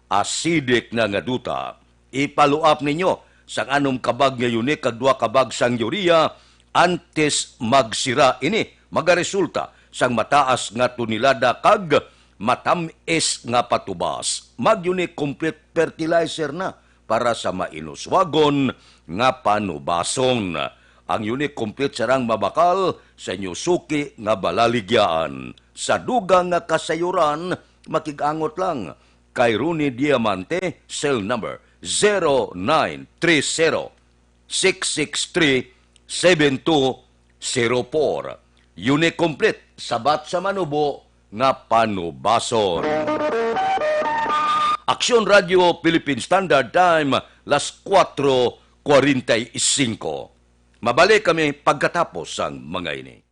acidic na nga duta. Ipaluap ninyo sang anom kabag nga yuni kagdua kabag sang urea antes magsira ini magaresulta sang mataas nga tunilada kag matamis nga patubas. Magyuni complete fertilizer na para sa mainuswagon nga panubason. Ang unique complete sarang mabakal sa inyo suki nga balaligyaan. Sa dugang nga kasayuran, makigangot lang kay Rooney Diamante, cell number 0930-663-7204. Unique complete, sabat sa manubo nga panubason. Aksyon Radio Philippine Standard Time, las 4:45. Mabalik kami pagkatapos ang mga ini.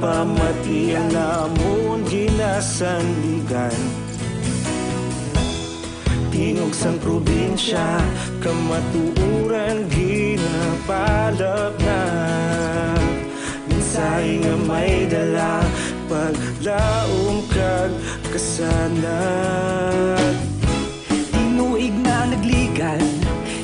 Pamatian namon ginasandigan Tinog sang probinsya kamatuuran ginapalap na Minsay nga may dala paglaom kag kasanat Tinuig na nagligan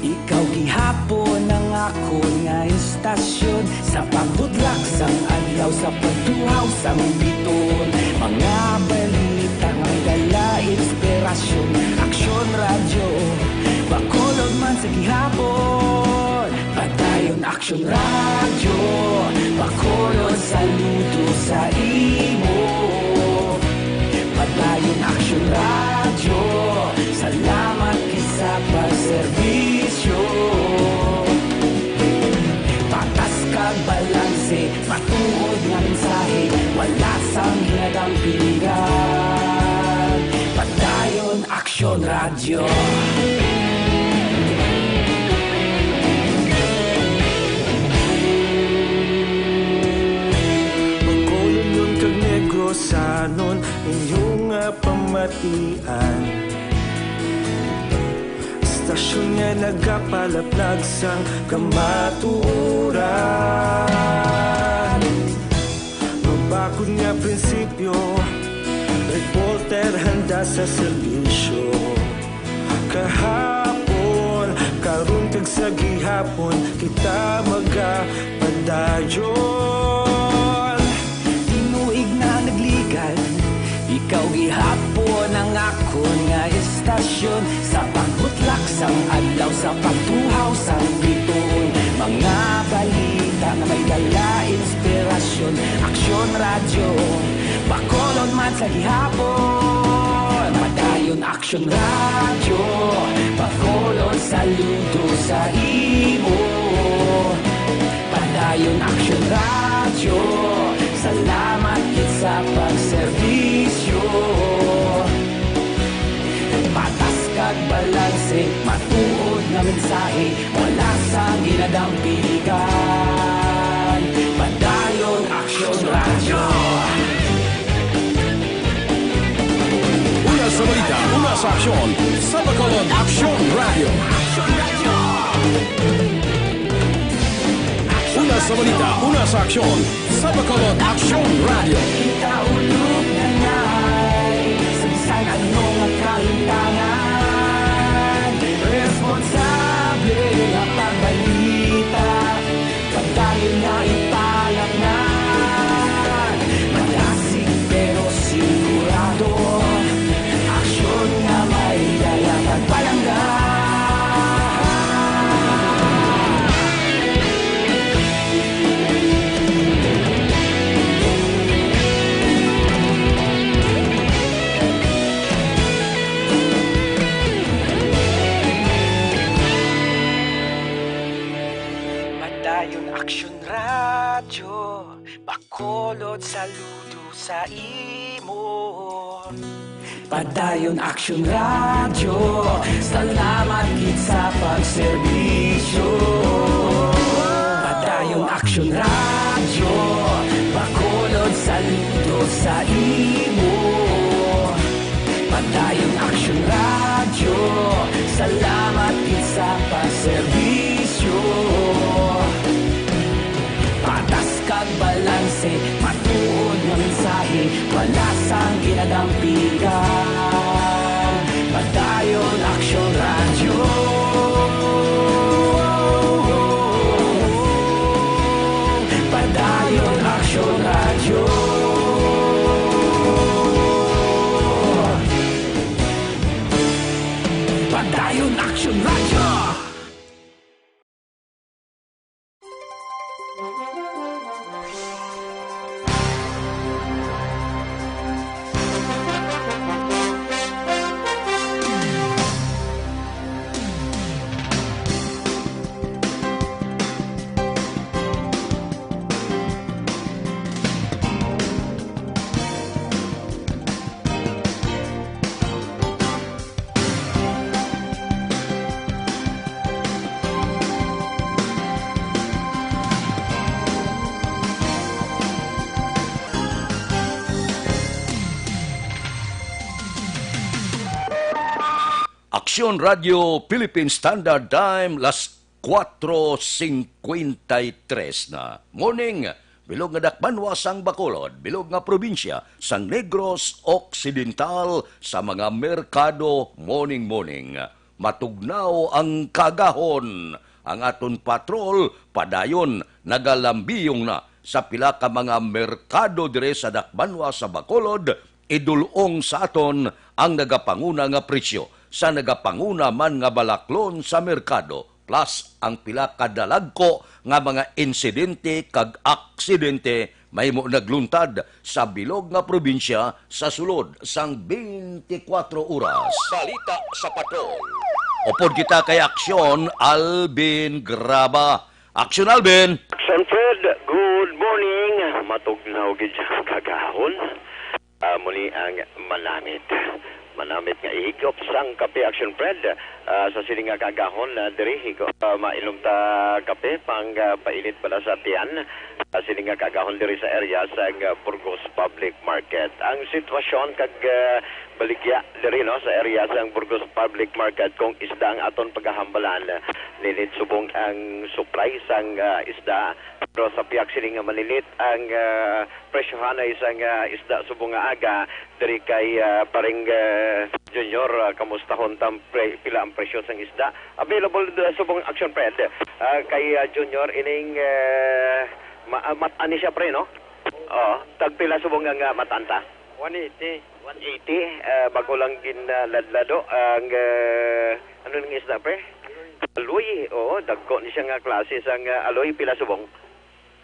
ikaw gihapon ang ako nga istasyon Sa pagbudlak sang adlaw sa pagtuhaw sang biton Mga balita nga dala inspirasyon Aksyon radyo, bakolod man sa gihapon Padayon aksyon radyo, bakolod saludo sa imo Padayon aksyon radyo, salamat kisa pagserbisyo Patas kag balanse, matuod nga mensahe Wala sang hinadang piligan Padayon Aksyon Radio Pagkolon yun kag negosanon Inyong pamatian Stasyon nga nagapalaplag sang kamaturan Mabakod nga prinsipyo Reporter handa sa serbisyo Kahapon, karon kag sa gihapon Kita magapadayon Tinuig na nagligan Ikaw gihapon ang ako nga istasyon Sa pagbutlak sang adlaw Sa pagtuhaw sang biton Mga balita na may dala inspirasyon Aksyon radyo Bakolon man sa gihapon Madayon Aksyon radyo Bakolon saludo sa imo. Padayon Action Radio, salamat gid sa pagserbisyo. Patas kag balanse, matuod nga mensahe, wala sa ginadampigan. Padayon Action Radio. Una sa balita, una sa aksyon, sa Bacolod Action Radio. Una sa balita, una sa aksyon, sa Bacolod Action Radio. Kita ulog na ngay, sa bisan anong kahintangan. Responsable nga pagbalita, pagdayon nga ipalaknan. Malasig pero sigurado, aksyon nga may dala pagpalanggan. Padayon Action Radio, Bacolod saludo sa imo. Padayon Action Radio, salamat gid sa pagserbisyo. Padayon Action Radio, Bacolod saludo sa imo. Padayon Action Radio, salamat gid sa pagserbisyo. Patas kag balanse, matuod nga mensahe, wala sang ginadampigan. Padayon Action Radio. Padayon Action Radio. Padayon Action Radio. Aksyon Radio Philippine Standard Time, las 4:53 na. Morning, bilog nga dakbanwa sang Bacolod, bilog nga probinsya sang Negros Occidental sa mga merkado morning. Matugnaw ang kagahon. Ang aton patrol, padayon, nagalambiyong na sa pila ka mga merkado dire sa dakbanwa sa Bacolod, idulong sa aton ang nagapanguna nga presyo sa nagapanguna man nga balaklon sa merkado, plus ang pila kadalagko nga mga insidente kag aksidente may mo nagluntad sa bilog nga probinsya sa sulod sang 24 oras. Balita sa patrol. Upod kita kay Aksyon, Alvin Graba. Aksyon, Alvin! Action Fred, good morning. Matugnaw gid sa kagahon. Muli ang manamit nga ihigop sang kape Action Fred sa siling nga kagahon diri higop mainom ta kape pang painit pala sa tiyan siling nga kagahon diri sa area sa Burgos Public Market. Ang sitwasyon kag baligya diri no sa area sa Burgos Public Market kung isda ang aton paghahambalan linit subong ang supply sang isda pero sa piyak siling nga malilit ang presyohan ay isang isda subong nga aga diri kay paring Junior, kamustahon tam pila ang presyo sang isda available subong Action Fred kay Junior ining matani siya pre no tagpila subong nga matanta 180 bago lang ginladlado ang ano ng isda pre aloy dagko ni siya nga klase sang aloy pila subong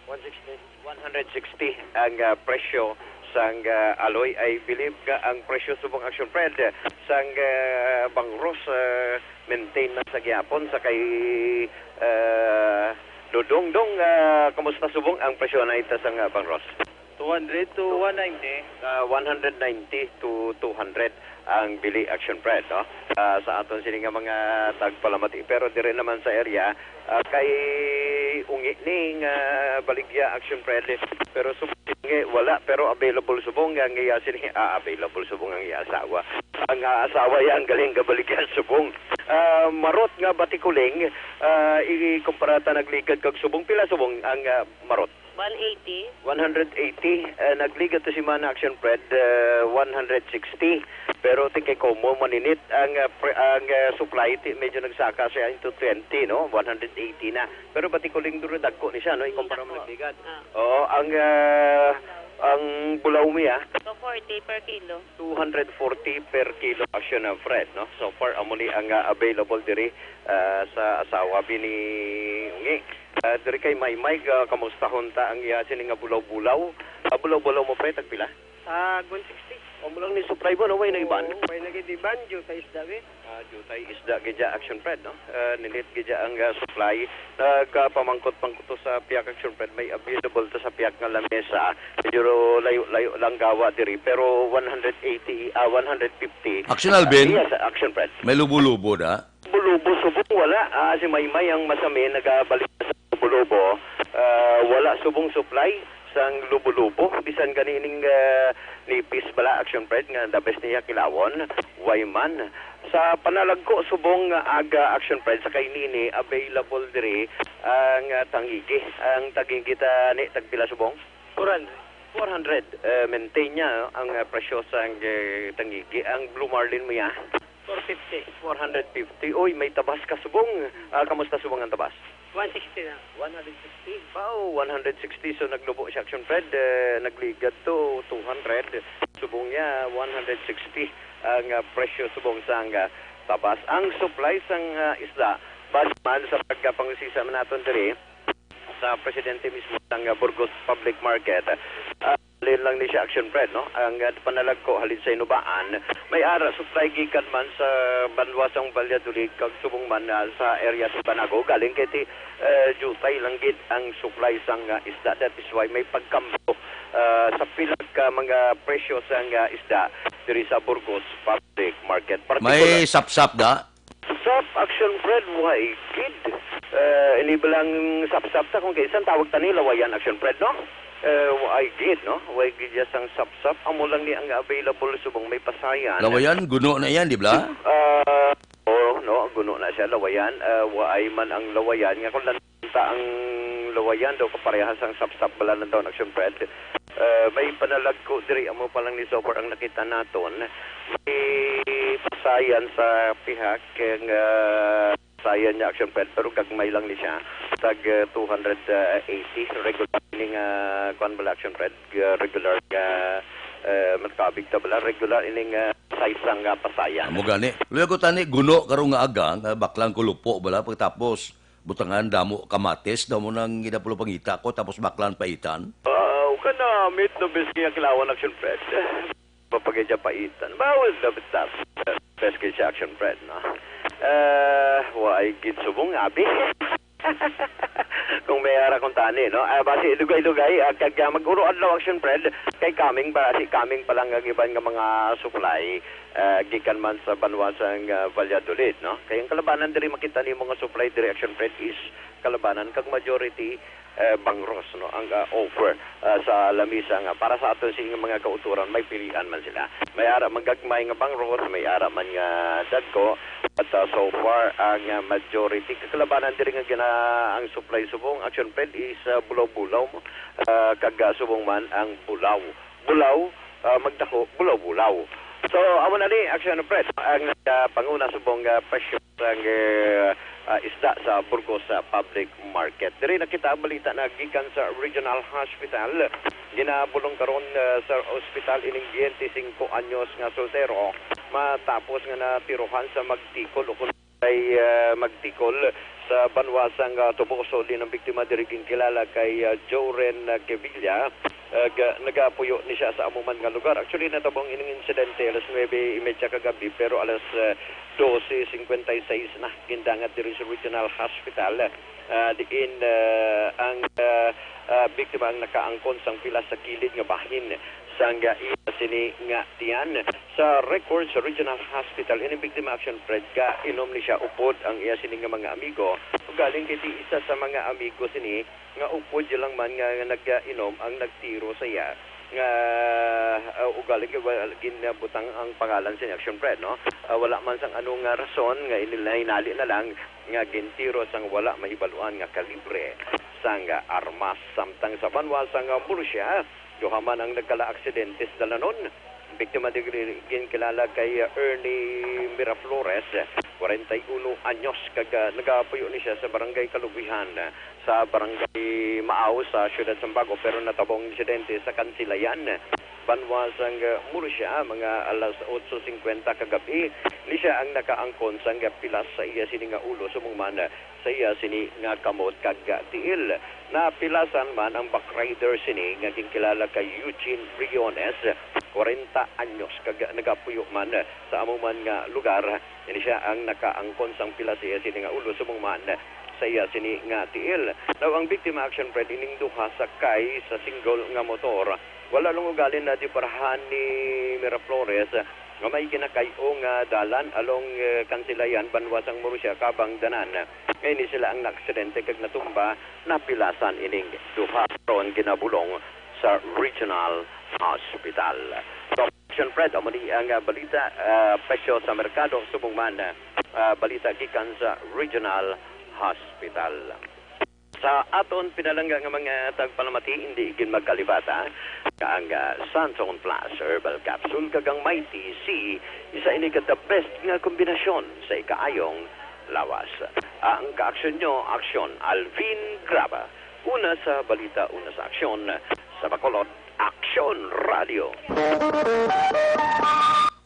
160 ang presyo sang aloy. I believe nga ang presyo subong Action Fred sang bangros maintain na sa gyapon sa kay Dodong kamusta subong ang presyo na ita sang bangros? 200 to 190. 190 to 200 ang bili Action Fred, no? Sa aton sini nga mga tagpalamati, pero dire naman sa area kay ungi ning baligya Action Fred, pero subong wala, pero available subong ang iya sini available subong ang iya asawa. Ang asawa yan galing ka baligya subong. Marot nga batikuling ikumpara ta nagligad kag subong, pila subong ang marot? 180. 180. Nagligat to si Man Action Fred 160. Pero tingkay komo maninit ang supply medyo nagsaka siya into 20, no? 180 na. Pero pati kuling duro dagko ni siya, no? Ikumpara mo nagligat. Oo, ang bulaw mo 240 per kilo. 240 per kilo Action Fred, no? So far amuli ang available diri sa asawa bini ungi. Dari kay Maymay, kamusta hunta ang sining nga bulaw-bulaw? Bulaw-bulaw mo pre, tagpila? 160. O mo lang ni supply mo, no? Way na iban? May nagidiban, jutay isda eh. Jutay isda, gidya Action Fred, no? Nilit gidya ang supply. Nagpamangkot-pangkot to sa Piak Action Fred. May available to sa Piak nga lamesa. Medyo layo lang gawa diri. Pero 180, 150. Action Alvin? Yes, Action Fred. May lubo-lubo na. Bulubo subong wala. Si Maymay ang masami nagabalik sa Bulubo. Wala subong supply sang lubo-lubo. Bisan ganining nipis bala Action Fred nga the best niya kilawon. Wayman. Sa panalagko subong aga Action Fred sa kay nini available diri ang tangigi. Ang tagigi ta ni tagpila subong? 400. Maintain niya ang presyo sa tangigi. Ang Blue Marlin mo ya? 450. Uy, may tabas ka subong. Kamusta subong ang tabas? 160 na. 160. Wow, 160. So naglubo siya Action Fred. Nagligad to 200. Subong niya 160 ang presyo subong sang tabas. Ang supply sang isda basman sa pagpangusisa naton diri sa presidente mismo sang Burgos Public Market. Halin lang ni siya Action Fred, no? Ang panalag ko halin sa inubaan. May ara supply gikan man sa banwasang Valladolid kag subong man sa area sa Banago. Galing kay ti jutay lang gid ang supply sang isda. That is why may pagkampo sa pilag ka mga presyo sang isda diri sa Burgos Public Market. May sap-sap da. Sap Action Fred, why kid? Ini bilang sap-sap ta kung kaysan tawag tani lawayan Action Fred, no? Why gid, no? Why gid ya sang sap-sap? Amo lang ni ang available subong may pasayan. Lawayan, guno na yan, di ba? No, guno na siya lawayan. Why man ang lawayan nga kung lanta ang lawayan daw kaparehas ang sap-sap bala ng daw Action Fred. May panalagko diri amo pa lang ni Sopor ang nakita naton. May pasayan sa pihak ng pasayan niya Action Fred pero gagmay lang ni siya. Tag 280 regular ning kuan bala Action Fred, regular matkabig ta bala regular ining size sang pasayan. Amo gani. Luya ko tani guno karong nga agang baklang kulupo bala pagtapos butangan damo kamates damo nang gidapulo pangita ko tapos baklan paitan. Kana meet no best kaya kilawan Action Fred. Papagaya paitan. Bawal na bitap. Best kaya Action Fred, no? Why gid subong abi? Kung may ara kong tani, no? Basi lugay-lugay kag mag-uruan law Action Fred kay kaming para si kaming pa lang ang iban nga mga supply gikan man sa banwasang Valladolid, no? Kay ang kalabanan diri makita ni mga supply diri Action Fred is kalabanan kag majority bangros, no? Ang offer sa lamisa nga para sa aton sing mga kauturan may pilian man sila. May ara magagmay nga bangros, may ara man nga dagko. At so far, ang majority, kakalabanan diri nga ang supply subong Action Fred is bulaw-bulaw. Kag subong man ang bulaw. Bulaw, magdako, bulaw-bulaw. So, amo na ni Action Fred. Ang panguna subong presyo ang isda sa Burgos Public Market. Diri nakita balita na gikan sa Regional Hospital. Ginabulong karon sa ospital ining 25 anyos nga soltero matapos nga natiruhan sa magtikol o kay magtikol sa banwasang Tubuso din ang biktima diri kilala kay Joren Kevilla nagapuyo ni siya sa amuman nga lugar. Actually, natabong ining insidente alas 9:30 kagabi, pero alas 12:56 na gindangat diri sa Regional Hospital. Diin ang biktima ang nakaangkon sang pila sa kilid nga bahin sang sini nga tiyan sa record sa Regional Hospital. Ini biktima action Fred ka inom ni siya upod ang iya sini nga mga amigo. Galing kiti isa sa mga amigo sini nga upod lang man nga nag-inom ang nagtiro sa iya nga ugaling ginabutang ang pangalan sa action Fred, no? Wala man sang anong rason nga hinali na lang nga gintiro sang wala mahibaluan nga kalibre sang armas samtang sa banwa sang Murcia. Duhaman ang nagkala-aksidentes dalanon. Biktima din kilala kay Ernie Miraflores, 41 anyos, nagapuyo ni siya sa barangay Kalubihan, sa barangay Maaw sa siyudad Sambago, pero natabong insidente sa Kansilayan, Banwasang Murcia, mga alas 8:50 kagabi. Ni siya ang nakaangkon sang pilas sa iya sini nga ulo sumungman sa iya sini nga kamot kag tiil. Napilasan man ang backrider sini nga ginkilala kay Eugene Briones, 40 anyos, nagapuyo man sa amuman nga lugar. Ini siya ang nakaangkon sang pilas sa iya sini nga ulo sumungman sa iya sini nga tiil. Now, ang biktima action Fred ining duha sakay sa single nga motor. Wala lang ugalin na di parahan ni Miraflores nga may kinakayo nga dalan along Kansilayan, Banwasang Murcia, Kabang Danan. Ngayon sila ang naksidente kag natumba, napilasan ining duha ron kinabulong sa Regional Hospital. So, Action Fred, amuni ang balita presyo sa merkado subong man balita gikan sa Regional Hospital. Sa aton pinalangga nga mga tagpalamati, hindi gin magkalibata kaang Santon Plus Herbal Capsule kagang Mighty C, isa ini ka the best nga kombinasyon sa ikaayong lawas. Ang kaaksyon nyo, aksyon Alvin Graba. Una sa balita, una sa aksyon sa Bacolod, Aksyon Radio.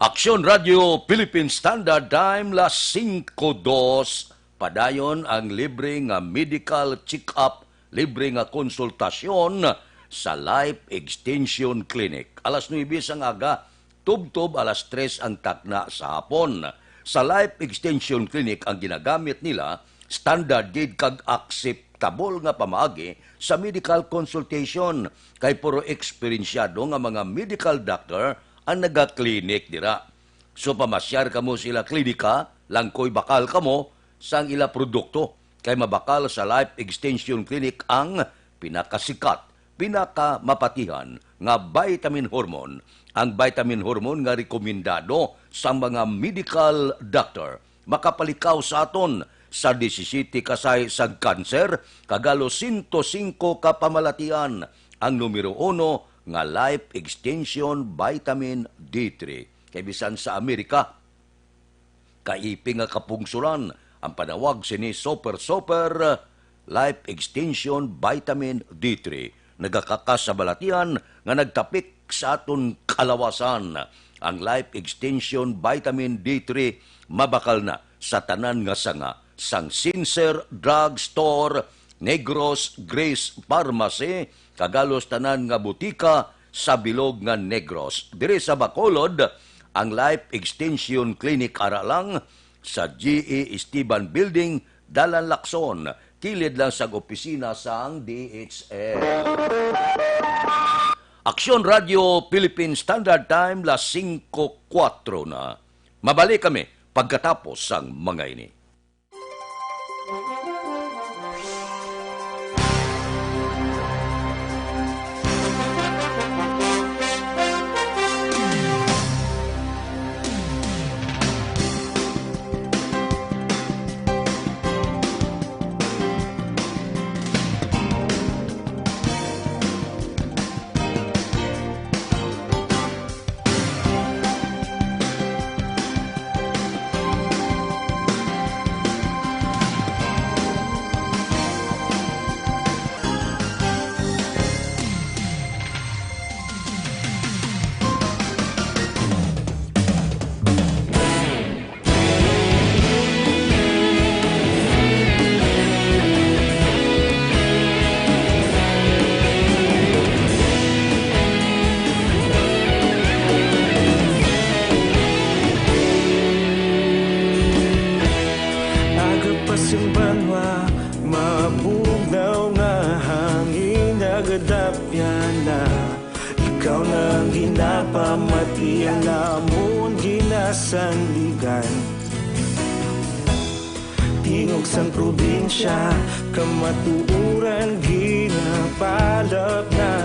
Aksyon Radio Philippine Standard Time las 5:02. Padayon ang libre nga medical check-up, libre nga konsultasyon sa Life Extension Clinic. Alas 9 ang aga, tub-tub alas 3 ang takna sa hapon. Sa Life Extension Clinic ang ginagamit nila, standard gauge kag acceptable nga pamaagi sa medical consultation. Kay puro eksperensyado nga mga medical doctor ang naga-clinic dira. So pamasyar kamo sila klinika, langkoy bakal kamo, sang ila produkto kay mabakal sa Life Extension Clinic ang pinakasikat, pinakamapatihan nga vitamin hormone. Ang vitamin hormone nga rekomendado sa mga medical doctor. Makapalikaw sa aton sa 17 kasay sa kanser, kagalo 105 ka pamalatian. Ang numero 1 nga Life Extension Vitamin D3. Kay bisan sa Amerika, kaiping nga kapungsuran, ang panawag sini Super Life Extension Vitamin D3. Nagakakas sa balatian nga nagtapik sa aton kalawasan. Ang Life Extension Vitamin D3 mabakal na sa tanan nga sanga sang Sincer Drug Store, Negros Grace Pharmacy, kagalos tanan nga butika sa bilog nga Negros. Dire sa Bacolod, ang Life Extension Clinic aralang sa G.E. Esteban Building, Dalan Lacson, kilid lang sa opisina sang DHL. Aksyon Radio Philippine Standard Time, las 5:04 na. Mabalik kami pagkatapos sang mga ini. ating banwa, mabugnaw nga hangin nagadapyan na. Ikaw nang ginapamati, ang lamon ginasandigan. Tingog sang probinsya, kamatuuran ginapalap na.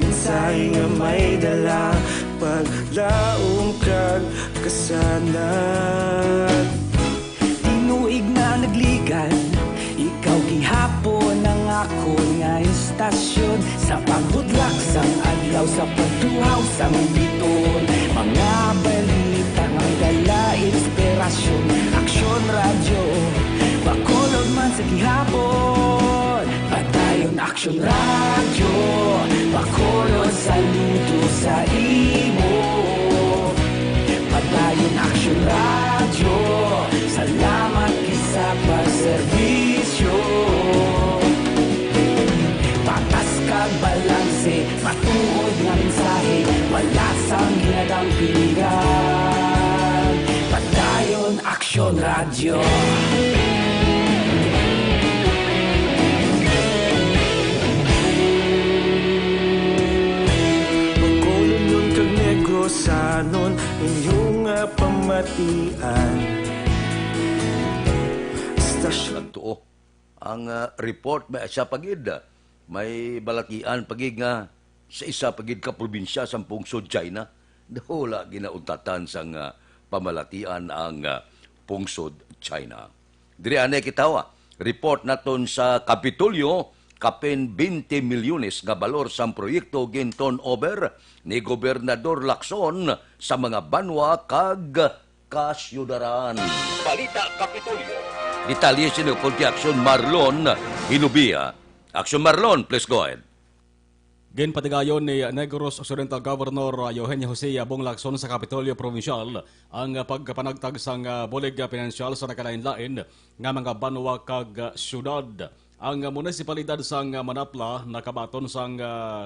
Minsay nga may dala, paglaom kag kasanat. Tinuig na nagligan, ikaw gihapon ang ako nga istasyon. Sa pagbudlak sang adlaw, sa pagtuhaw sang biton. Mga balita nga dala inspirasyon. Aksyon radyo, bakolod man sa gihapon. Patayon aksyon radyo, bakolod saludo sa imo. Patayon aksyon radyo, salamat isa pagserbisyo. Patas kag balanse, matuod nga mensahe, wala sang ginadang pilihan. Patayon aksyon radyo. Pagkolon kag negosanon, inyong nga pamatian. Stasyon Nagtuo. Ang report may sa pagid. May balakian pagid nga sa isa pagid ka probinsya sa pungsod China. Wala ginauntatan sang pamalatian ang pungsod China. Diri anay kitawa. Report naton sa Kapitolyo, kapin 20 milyones nga balor sang proyekto ginton over ni Gobernador Lacson sa mga banwa kag kasyudaran. Balita Kapitolyo. Detalye sino konti Aksyon Marlon Hinubia. Aksyon Marlon, please go ahead. Ginpatigayon ni Negros Occidental Governor Eugenio Jose Bong Lacson sa Kapitolyo Provincial ang pagkapanagtag sang bulig pinansyal sa nakalain-lain nga mga banwa kag syudad. Ang munisipalidad sang Manapla nakabaton sang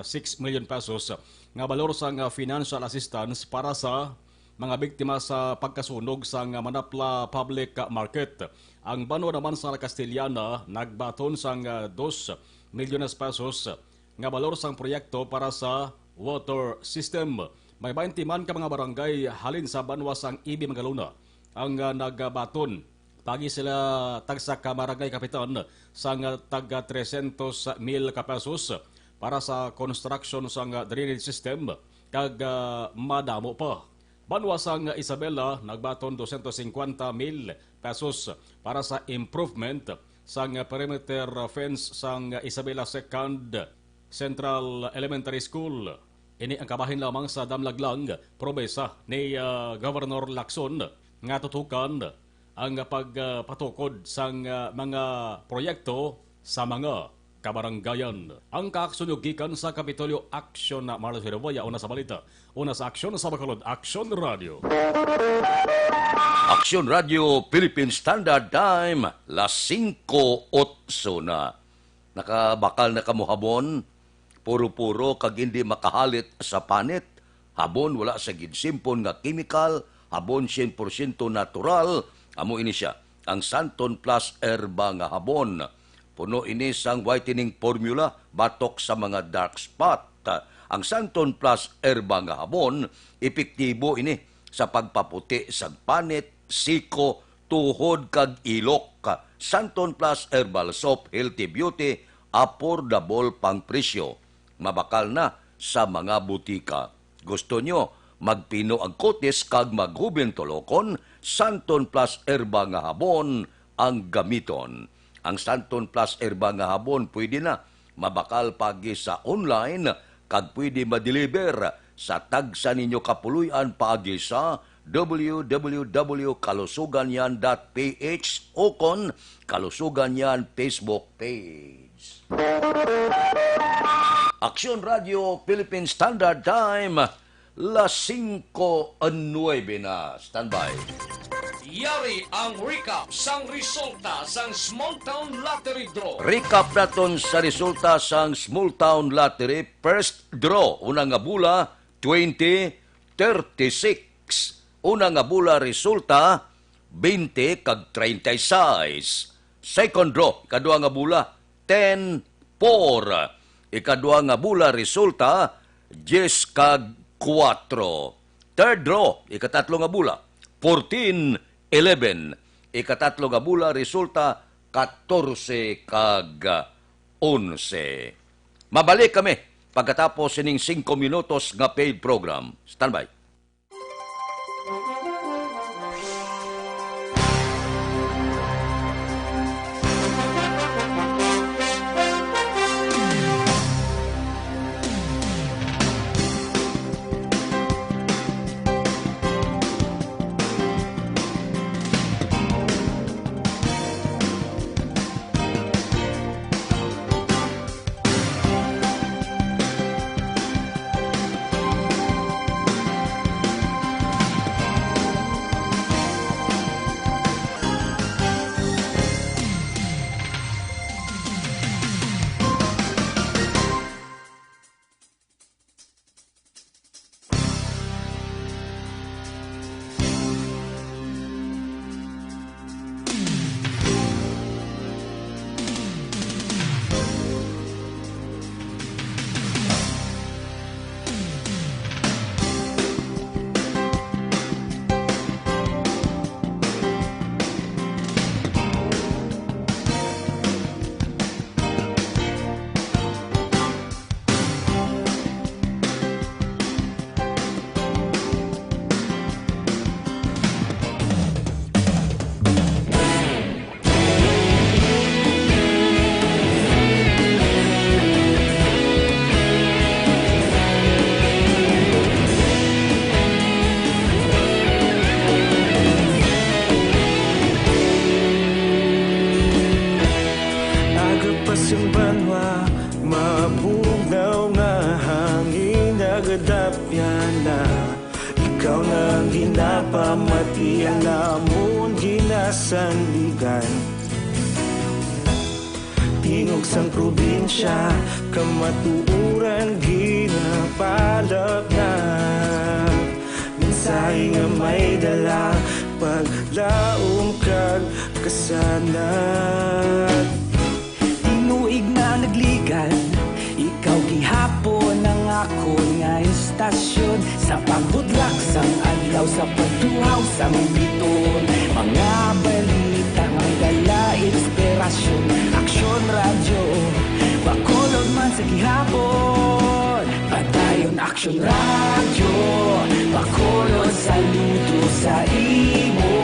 6 million pesos nga balor sang financial assistance para sa mga biktima sa pagkasunog sang Manapla Public Market. Ang banwa naman sa Castellana nagbaton sang 2 milyones pesos nga balor sang proyekto para sa water system. May 20 man ka mga barangay halin sa banwa sang Ibi Magaluna ang nagbaton. Pagi sila tagsa ka barangay kapitan sang taga 300,000 ka pesos para sa construction sang drainage system kag madamo pa. Banwa sang Isabela nagbaton 250,000 pesos para sa improvement sang perimeter fence sang Isabela Second Central Elementary School. Ini ang kabahin lamang sa Damlaglang, promesa ni Governor Lacson nga tutukan ang pagpatukod sang mga proyekto sa mga kabaranggayan. Ang kaaksunyugikan sa Kapitolyo Aksyon na Marlos Hiroboya, una sa balita, una sa Aksyon sa Bacolod, Aksyon Radio. Aksyon Radio Philippine Standard Time, las 5:08 na. Nakabakal na kamuhabon, puro-puro kag hindi makahalit sa panit, habon wala sa ginsimpon nga chemical, habon 100% natural, amo ini siya, ang Santon Plus Herba nga habon. Puno ini sang whitening formula, batok sa mga dark spot. Ang Santon Plus Herba nga habon, epektibo ini sa pagpaputi sa panit, siko, tuhod kag ilok. Santon Plus Herbal Soap, Healthy Beauty, affordable pang presyo. Mabakal na sa mga butika. Gusto nyo magpino ang kotis kag maghuben tolokon, Santon Plus Herba nga habon ang gamiton. Ang Santon Plus Herba nga habon pwede na mabakal pagi sa online kag pwede ma-deliver sa tagsa ninyo kapuluyan paagi sa www.kalusuganyan.ph o kon Kalusuganyan Facebook page. Aksyon Radio Philippine Standard Time, las 5:09 na. Standby. Yari ang recap sang resulta sang Small Town Lottery Draw. Recap naton sa resulta sang Small Town Lottery First Draw. Una nga bula, 2036. Una nga bula resulta, 20 kag 36. Second draw, ikadua nga bula, 10-4. Ikadua nga bula, resulta, 10 kag 4. Third draw, ikatatlo nga bula, 14-11. Ikatatlo nga bula, resulta, 14 kag 11. Mabalik kami pagkatapos sining 5 minutos nga paid program. Standby. Banwa, mabugnaw nga hangin nagadapyan na ikaw nang ginapamati ang namon ginasandigan. Tingog sang probinsya, kamatuuran ginapalap na mensahe nga may dala, paglaom kag kasanat. Tinuig na nagligan, ikaw gihapon ang ako nga istasyon. Sa paghudlak sang adlaw, sa pagtuhaw sang biton, mga balita nga dala inspirasyon. Aksyon radyo, bakolod man sa gihapon. Padayon aksyon radyo, bakolod saludo sa imo.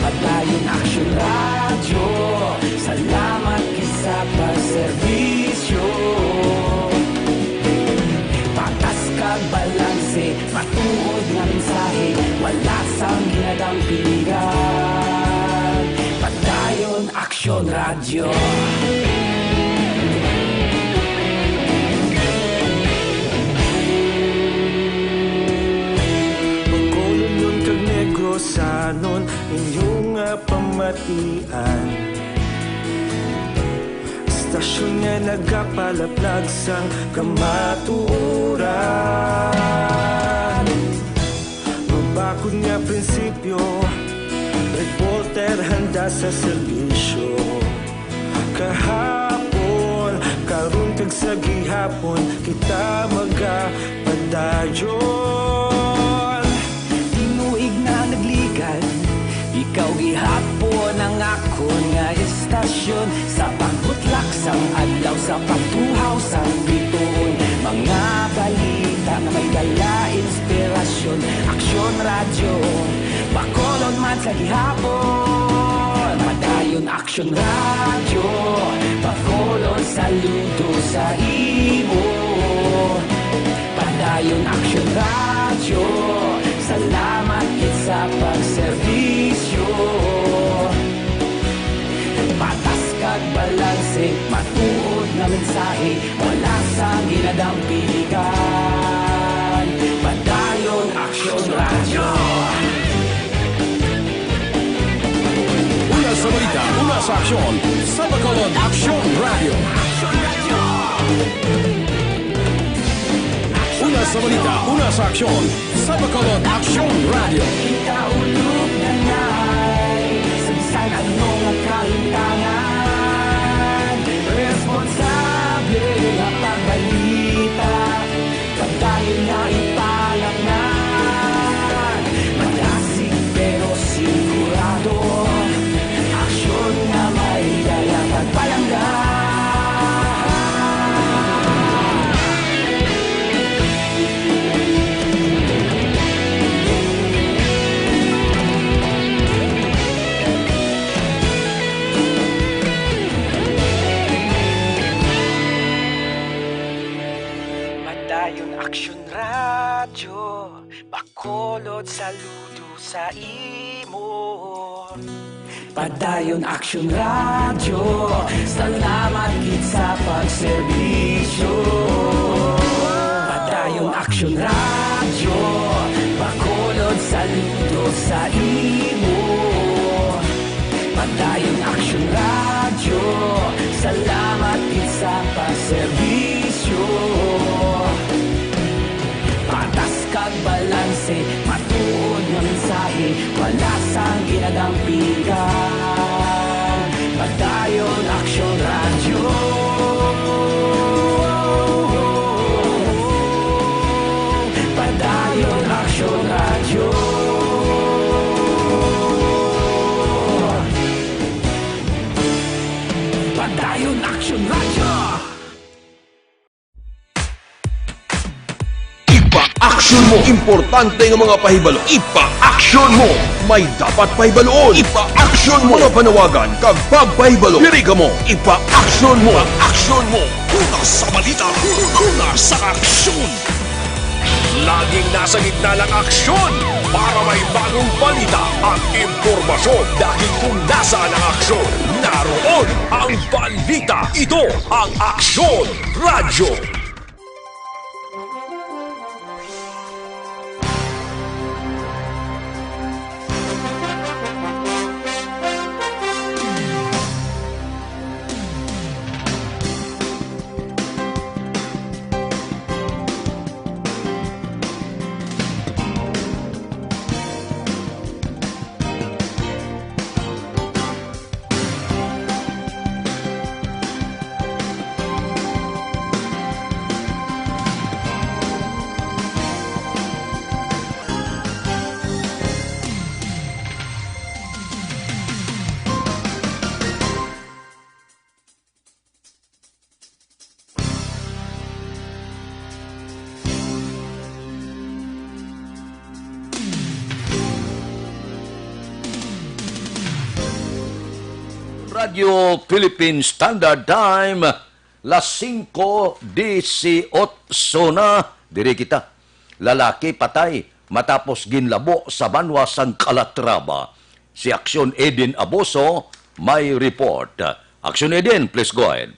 Padayon aksyon radyo, salamat kisa pagserbisyo. Patas kag balanse, matuod nga mensahe, wala sang ginadampingan. Padayon aksyon radyo. Bacolod nun kag Negrosanon, inyong nga pamatian. Istasyon nga nagapalaplag sang kamatuoran. Mabakod nga prinsipyo, reporter handa sa serbisyo. Kahapon, karon kag sa gihapon, kita magapadayon. Tinuig na nagligan, ikaw gihapon ang ako nga istasyon. Sa pagbutlak sang adlaw, sa pagtuhaw sang biton, mga balita na may dala inspirasyon. Aksyon radyo, bakolod man sa gihapon. Padayon aksyon radyo, bakolod saludo sa imo. Padayon aksyon radyo, salamat kit sa pagserbisyo. Patas kag balanse, matuod na mensahe, wala sang ginadampiligan. Padayon aksyon radyo. Una sa balita, una sa aksyon, sa Bacolod Aksyon Radio. Una sa balita, una sa aksyon, sa Bacolod Aksyon Radio. Ikaulog na anong kahintangan. Responsable na pagbalita, pagdayon na ipalangan. Malasig pero sigurado, aksyon na may dala pagpalanggan. Madayon Aksyon Radyo, Bacolod saludo sa imo. Padayon Aksyon Radyo, salamat gid sa pagserbisyo. Padayon Aksyon Radyo, Bacolod saludo sa imo. Padayon Aksyon Radyo, salamat gid sa pagserbisyo. Patas kag balanse, matuod nga mensahe, wala sang ginadampigan. Padayon Aksyon Radyo. Padayon Aksyon Radyo. Padayon Aksyon Radyo. Ipa-action mo! Importante ng mga pahibalo. Ipa-action mo! May dapat pahibaloon. Ipa-action mo! Mga panawagan kag pagpahibalo. Diri ka mo. Ipa-action mo! Ipa-action mo! Una sa balita. Una sa aksyon. Laging nasa gitna ng aksyon para may bagong balita at impormasyon. Dahil kung nasaan ang aksyon, naroon ang balita. Ito ang Aksyon Radyo. Radio Philippine Standard Time, las 5:18 na, diri kita. Lalaki patay matapos ginlabo sa banwa sang Calatrava. Si Aksyon Eden Aboso may report. Aksyon Eden, please go ahead.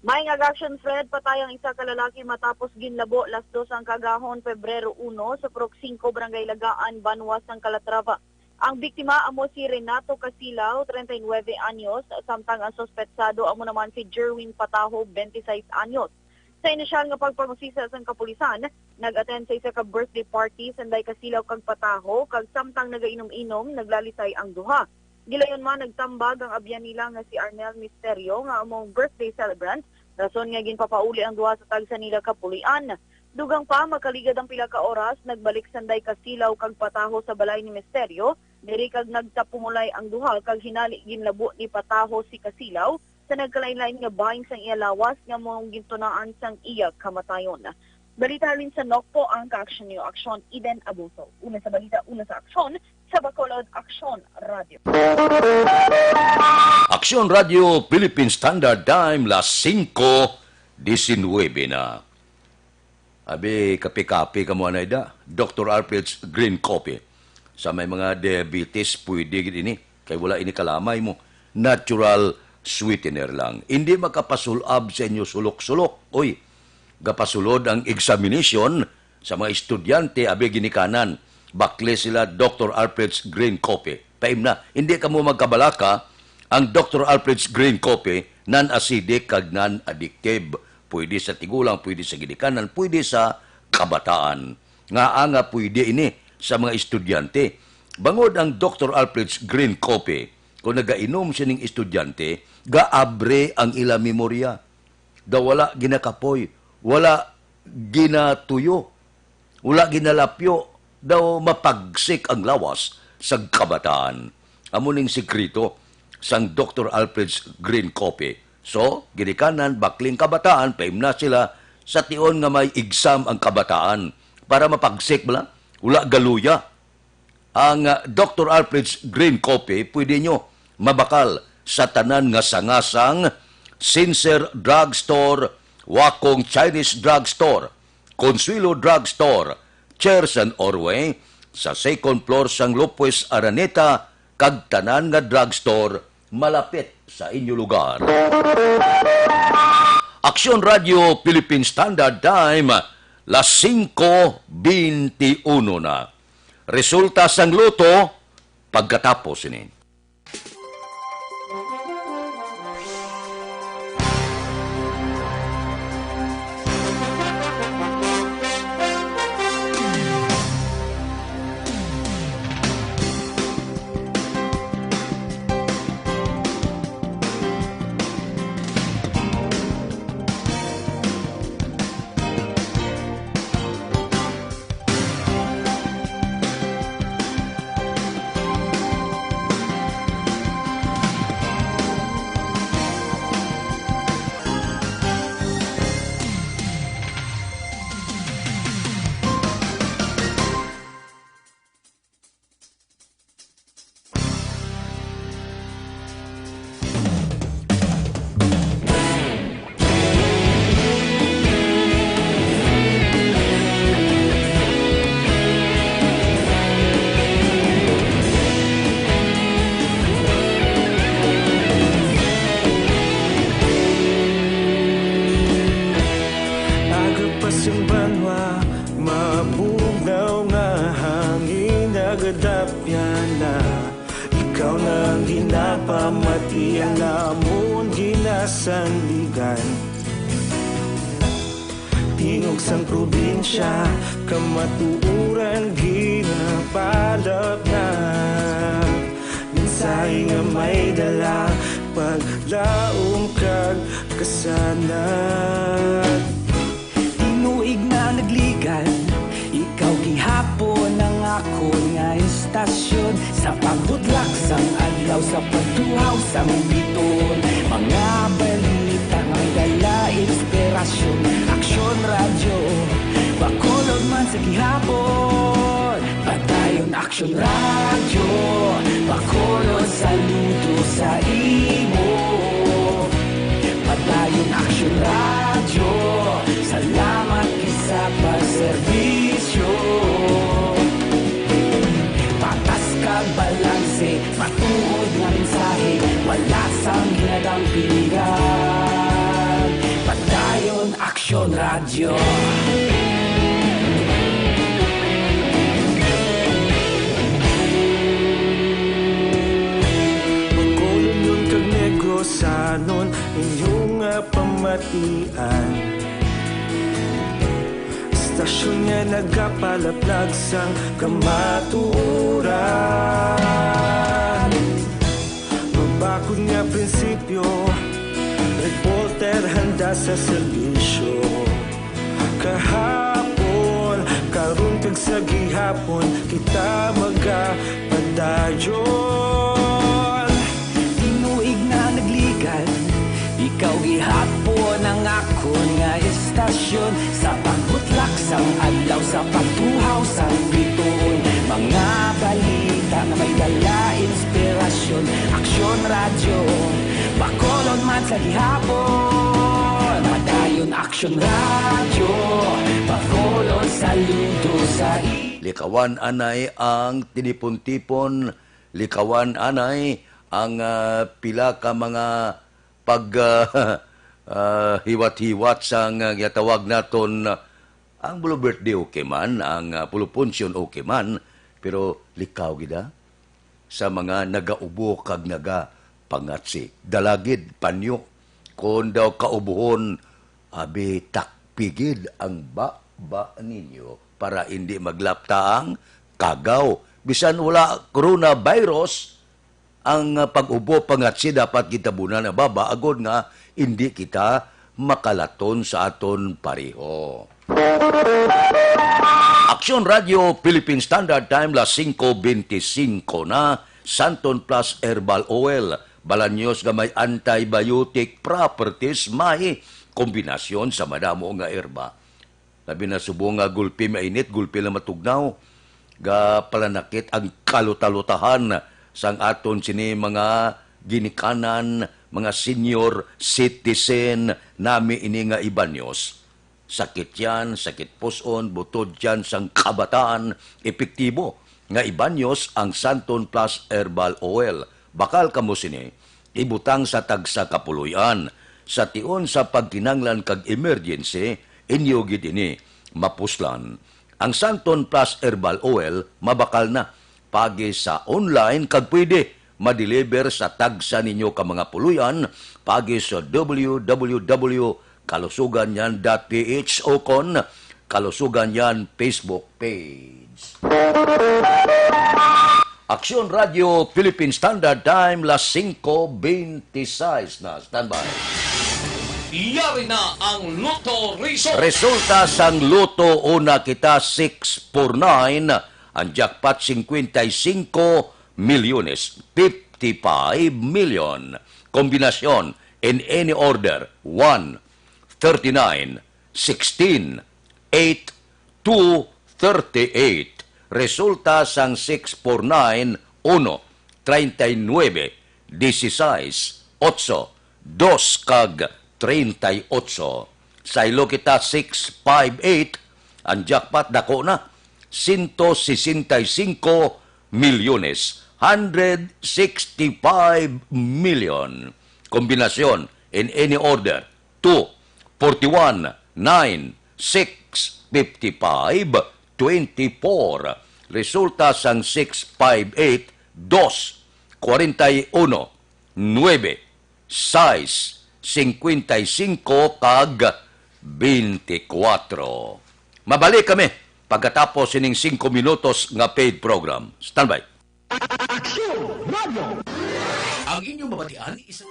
May action Fred, patay ang isa ka lalaki matapos ginlabo las 2 ang kagahon Pebrero 1 sa Prok 5 Barangay Lagaan, Banwas ng Calatrava. Ang biktima amo si Renato Casilaw, 39 anyos, samtang ang sospetsado amo naman si Jerwin Pataho, 26 anyos. Sa inisyal nga pagpangusisa sa kapulisan, nag-attend sa isa ka birthday party sanday Casilaw kag Pataho, kag samtang nagainom-inom, naglalisay ang duha. Gilayon man nagtambag ang abyan nila nga si Arnel Misterio nga among birthday celebrant, rason nga ginpapauli ang duha sa tagsa nila kapulian. Dugang pa makaligad ang pila ka oras, nagbalik sanday Casilaw kag Pataho sa balay ni Misterio. Diri kag nagtapumulay ang duha kag hinali ginlabo ni Pataho si Casilaw sa nagkalain-lain nga bahin sang iya lawas nga mong gintunaan sang iya kamatayon. Balita rin sa Nokpo ang ka-aksyon niyo, Aksyon Eden Abuso. Una sa balita, una sa aksyon, sa Bacolod Aksyon Radio. Aksyon Radio Philippine Standard Time, las 5:19 na. Abi, kape-kape ka mo na ida. Dr. Alfred's Green Coffee. Sa may mga diabetes, pwede ini. Kaya wala ini kalamay mo. Natural sweetener lang. Hindi makapasulab sa inyo sulok-sulok. Uy, gapasulod ang examination sa mga estudyante, abi ginikanan. Bakle sila Dr. Alfred's Green Coffee. Paim na, hindi ka mo magkabalaka. Ang Dr. Alfred's Green Coffee, non-acidic kag non-addictive. Pwede sa tigulang, pwede sa ginikanan, pwede sa kabataan. Nga pwede ini sa mga estudyante. Bangod ang Dr. Alfred's Green Coffee, kung nagainom sining estudyante, gaabre ang ila memorya. Da wala ginakapoy, wala ginatuyo, wala ginalapyo, daw mapagsik ang lawas sa kabataan. Amo ning sekreto sang Dr. Alfred's Green Coffee. So, ginikanan, bakling kabataan, paim na sila sa tion nga may exam ang kabataan para mapagsik bala, wala galuya. Ang Dr. Alfred's Green Coffee, pwede nyo mabakal sa tanan nga sangasang Sincere Drugstore, Wakong Chinese Drugstore, Consuelo Drugstore, Cheers and Orway, sa second floor sang Lopez Araneta, kag tanan nga drugstore, malapit sa inyo lugar. Aksyon Radio Philippine Standard Time, las 5:21 na. Resulta sang luto, pagkatapos ini. Agapas yung banwa, mabugaw nga hangin, nagadapyan na. Ikaw nang ginapamatian, namon ginasandigan. Tingog sang probinsya, kamatuuran ginapalap na. Minsay nga may dala, paglaom kag kasanat. Tinuig na nagligan, ikaw gihapon ang ako nga istasyon. Sa pagbudlak sang adlaw, sa pagtuhaw sang biton, mga balita nga dala inspirasyon. Aksyon radyo, bakolod man sa gihapon. Patayon aksyon radyo, bakolod saludo sa imo. Patayon aksyon radyo, salamat isa pa serbisyo. Patas kag balanse, matuod nga mensahe, wala sang ginadampingan. Patayon aksyon radyo. Magkulong kag negosanon, inyong pamatian. Stasyon nga nagapalaplag sang kamatuuran. Mabakod nga prinsipyo, reporter handa sa serbisyo. Kahapon, karon kag sa gihapon, kita magapadayon. Tinuig na nagligan, ikaw gihapon ang ako nga istasyon. Sa pagbutlak sang adlaw, sa pagtuhaw sang biton, mga balita na may dala inspirasyon. Aksyon radyo, bakolod man sa gihapon. Padayon aksyon radyo, bakolod saludo sa Likawan anay ang tinipon-tipon, likawan anay ang pila ka mga hiwat-hiwat sang yatawag naton ang bulo birthday okay man, ang pulupunsyon okay man, pero likaw gida sa mga nagaubo kag nagapangatsi. Dalagid panyo kung daw kaubuhon, abi takpigid ang ba ninyo para hindi maglapta ang kagaw. Bisan wala coronavirus, ang pag-ubo pangatsi dapat kita bunan na baba agod nga hindi kita makalaton sa aton pareho. Aksyon Radio Philippine Standard Time las 5:25 na. Santon Plus Herbal Oil, balanyos nga may antibiotic properties, may kombinasyon sa madamo nga herba. Labi na subo nga gulpi mainit, gulpi na matugnaw, ga palanakit ang kalutalutahan sang aton sini mga ginikanan, mga senior citizen nami ini nga ibanyos. Sakit yan, sakit puson, butod yan sang kabataan, epektibo nga ibanyos ang Santon Plus Herbal Oil. Bakal kamo sini, ibutang sa tagsa kapuluyan. Sa tion sa pagkinanglan kag emergency, inyo gid ini mapuslan. Ang Santon Plus Herbal Oil mabakal na pagi sa online kag pwede ma-deliver sa tagsa ninyo ka mga puluyan pagi sa www.kalusuganyan.ph o kon Kalusuganyan Facebook page. Aksyon Radio Philippine Standard Time las 5:26 na. Standby. Yari na ang Lotto Resort. Resulta sang Loto una kita 649, ang jackpot 55 milyones, 55 million. Kombinasyon in any order 1, 39, 16, 8, 2, 38. Resulta sang 649, 1, 39, 16, 8, 2 kag 38. Sa ilo kita 658, ang jackpot dako na 165 milyones, 165 million. Kombinasyon in any order 2, 41, 9, 6, 55, 24. Resulta sang 658, 2, 41, 9, 6, 55 kag 24. Mabalik kami pagkatapos ining 5 minutos nga paid program. Standby. Ang inyong mabatian isa...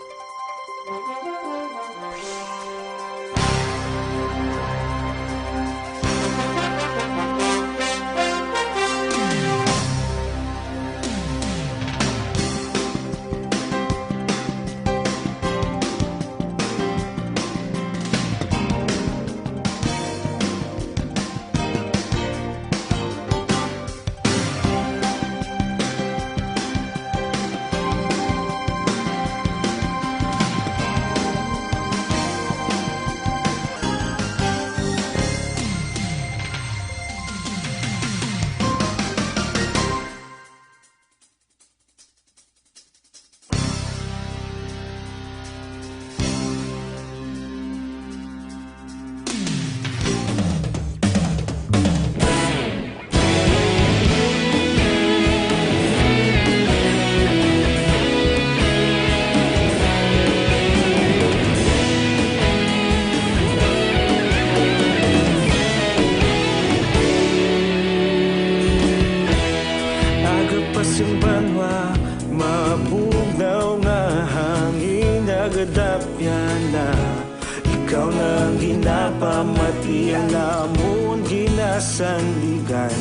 Ikaw nang ginapamati ang namon ginasandigan.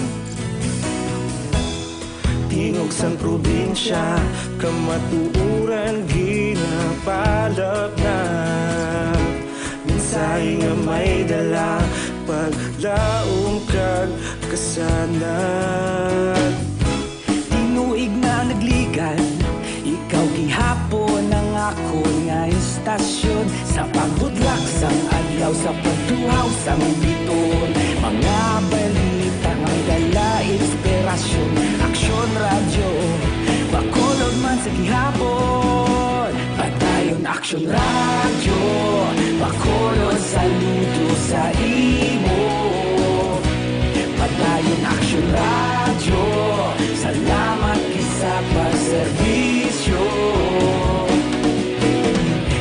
Tingog sang probinsya, kamatuuran ginapalap na. Minsay nga may dala, paglaom kag kasanan. Tinuig na nagligan, ikaw gihapon ang ako nga istasyon. Sa paghudlak sang adlaw, sa pagtuhaw sang biton. Mga balita nga dala inspirasyon. Aksyon radyo, bakolod man sa gihapon. Padayon aksyon radyo, bakolod saludo sa imo. Padayon aksyon radyo, salamat kisa pagserbisyo.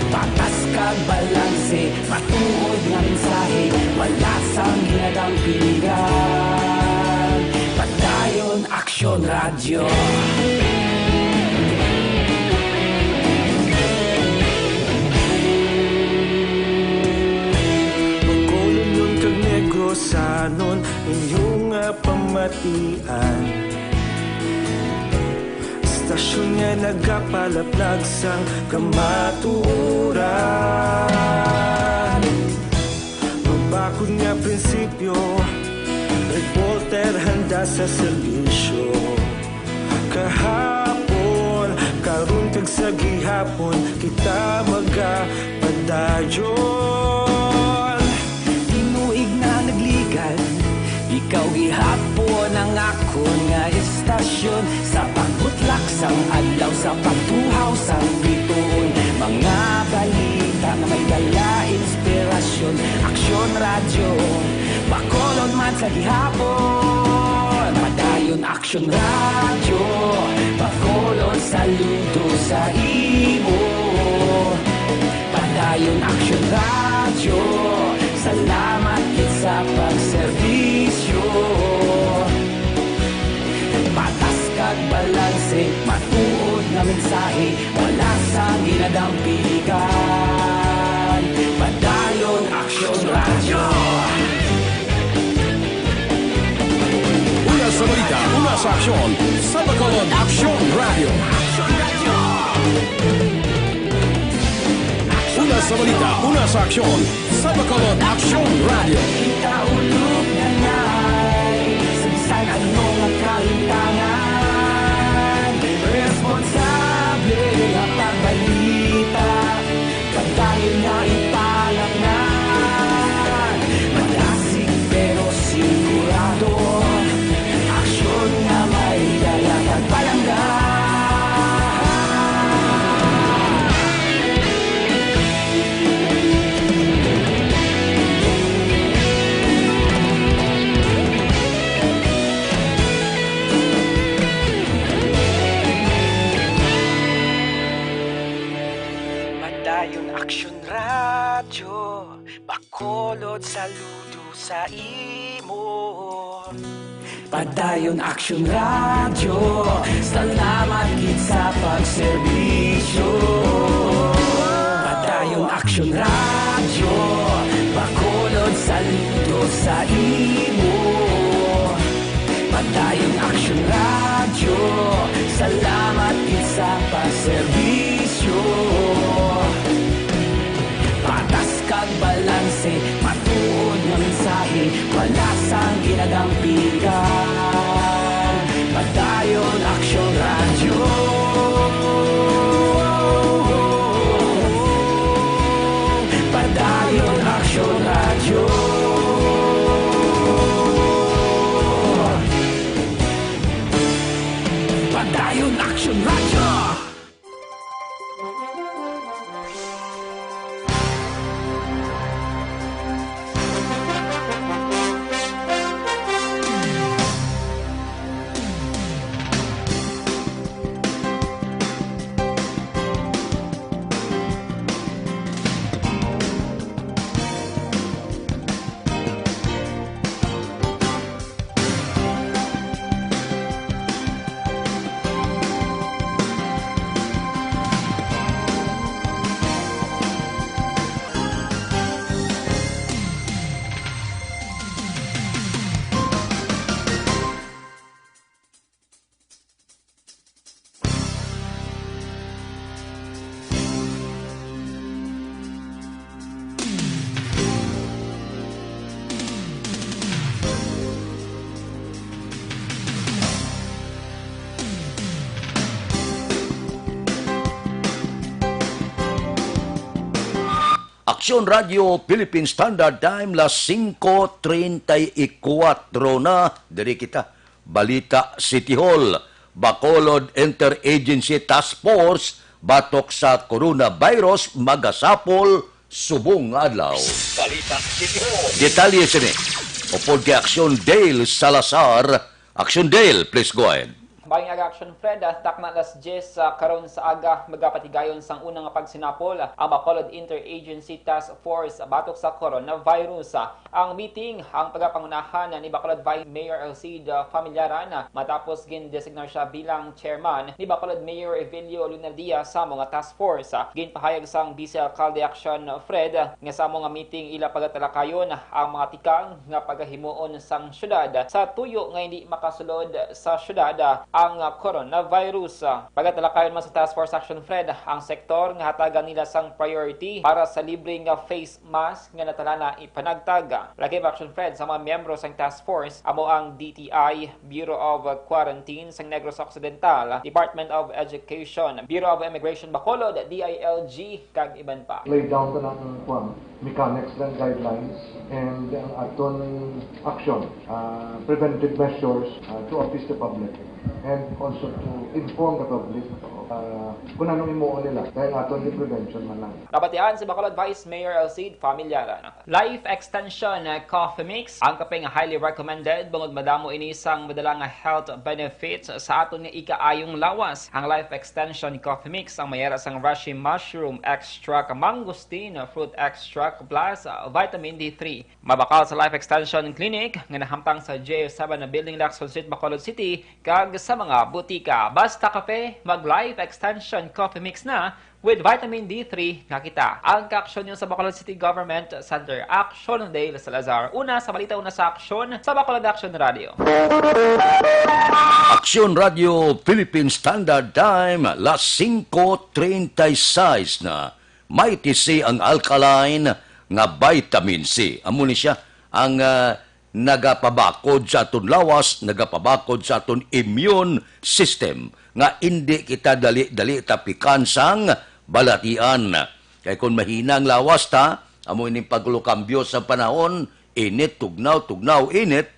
Patas kag balanse, matuod nga mensahe, wala sang hinagang piligan. Padayon aksyon radyo. inyong pamatian. Istasyon nga nagapalaplag sang kamatuuran. Magbakod nga prinsipyo, reporter handa sa serbisyo. Kahapon, karun kag sa gihapon, kita magapadayon. Tinuig na nagligan, ikaw gihapon ang ako nga istasyon. Sa pagbutlak sang adlaw, sa pagtuhaw sang bituon. Mga balita na may dala inspirasyon. Aksyon radyo, Bacolod man sa gihapon. Padayon aksyon radyo, Bacolod saludo sa imo. Padayon aksyon radyo, salamat kit sa pagserbisyo. Patas kag balanse, matuod na mensahe, wala sa ginadampigan. Padayon aksyon radyo. Una sa balita, una sa aksyon, sa Bacolod Aksyon Radio. Una sa balita, una sa aksyon, sa Bacolod Aksyon Radio. Ikaulog na na'y sabisan anong ang kahintangan. Responsable ang pagbalita, pagdahil na ipalangnan. Malasig pero sigurado, aksyon na may dalang pagpalanggan. Padayon aksyon radyo, Bacolod saludo sa imo. Padayon aksyon radyo, salamat kit sa pagserbisyo. Padayon aksyon radyo, Bacolod saludo sa imo. Padayon aksyon radyo, salamat kit sa pagserbisyo. Patas kag balanse, matuod nga mensahe, wala sang ginadampigan. Padayon aksyon radyo. Padayon aksyon radyo. Padayon aksyon radyo. Aksyon Radio Philippine Standard Time las 5:34 na. Diri kita. Balita City Hall. Bacolod Interagency Task Force batok sa coronavirus magasapol subong adlaw. Balita City Hall. Detalye sini. Upod kay Aksyon Dale Salazar. Aksyon Dale, please go ahead. Bayang aga action Fred, takna las 10 karon sa aga magapatigayon sang unang pagsinapol ang Bacolod Interagency Task Force batok sa coronavirus. Ang meeting ang pagapangunahan ni Bacolod Vice Mayor Alcide Familiaran matapos gin-designar siya bilang chairman ni Bacolod Mayor Evelio Lunardia sa mga task force. Ginpahayag sang Vice Alcalde Action Fred nga sa mga meeting ila pagatalakayon ang mga tikang nga pagahimuon sang syudad sa tuyo nga hindi makasulod sa syudad ang coronavirus. Pagatalakayon man sa task force Action Fred ang sektor nga hatagan nila sang priority para sa libreng face mask nga natalana ipanagtag. Lagi Action Fred sa mga miyembro sang task force amo ang DTI, Bureau of Quarantine sang Negros Occidental, Department of Education, Bureau of Immigration Bacolod, DILG kag iban pa. Lay down to ng mechanics and guidelines and ang aton action, preventive measures to appease the public and also to inform the public kung anong imuon nila dahil aton di prevention man lang. Nabatian si Bacolod Vice Mayor Alcide Familiaran. Life Extension Coffee Mix ang kape nga highly recommended bungod madamo ini sang madalang health benefits sa aton nga ikaayong lawas. Ang Life Extension Coffee Mix ang mayara sang Reishi Mushroom Extract, Mangosteen Fruit Extract plus Vitamin D3. Mabakal sa Life Extension Clinic nga nahamtang sa J7 na Building Lacson Street, Bacolod City kag sa mga butika. Basta kape, mag Life Extension Coffee Mix na with Vitamin D3 nga kita. Ang ka-aksyon nyo sa Bacolod City Government Center. Action Dale Salazar. Una sa balita, una sa aksyon sa Bacolod Action Radio. Aksyon Radio Philippine Standard Time, las 5:36 na. May TC ang alkaline nga vitamin C. Amo ni siya ang nagapabakod sa aton lawas, nagapabakod sa aton immune system nga hindi kita dali-dali tapikan sang balatian. Kay kung mahina ang lawas ta, amo ining paglukambyo sa panahon, init, tugnaw, init,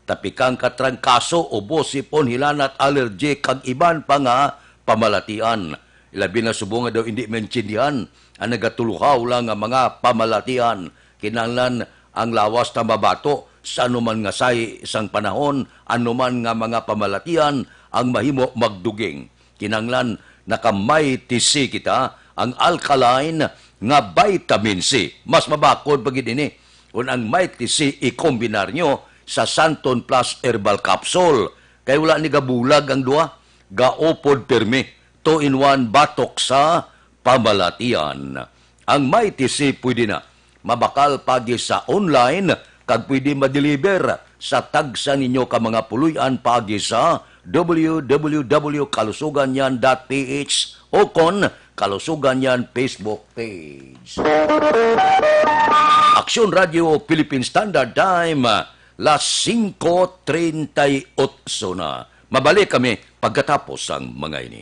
tapikang katrangkaso, ubo, sipon, hilanat, allergy, kag iban pa nga pamalatian. Ilabi na subong nga daw hindi maintindihan ang nagatuluhaw lang ang mga pamalatian. Kinahanglan ang lawas na mabato sa anuman nga say isang panahon, anuman nga mga pamalatian ang mahimo magduging. Kinahanglan nakamay TC kita ang alkaline nga vitamin C. Mas mabakod pagid ini. Kung ang may TC i-kombinar nyo sa Santon Plus Herbal Capsule. Kaya wala ni gabulag ang duha. Gaopod permi. 2-in-1 batok sa pamalatian. Ang may TC pwede na mabakal pagi sa online kag pwede ma-deliver sa tagsa ninyo ka mga puluyan pagi sa www.kalusuganyan.ph o kon Kalusuganyan Facebook page. Aksyon Radio Philippine Standard Time, las 5:38 na. Mabalik kami pagkatapos ang mga ini.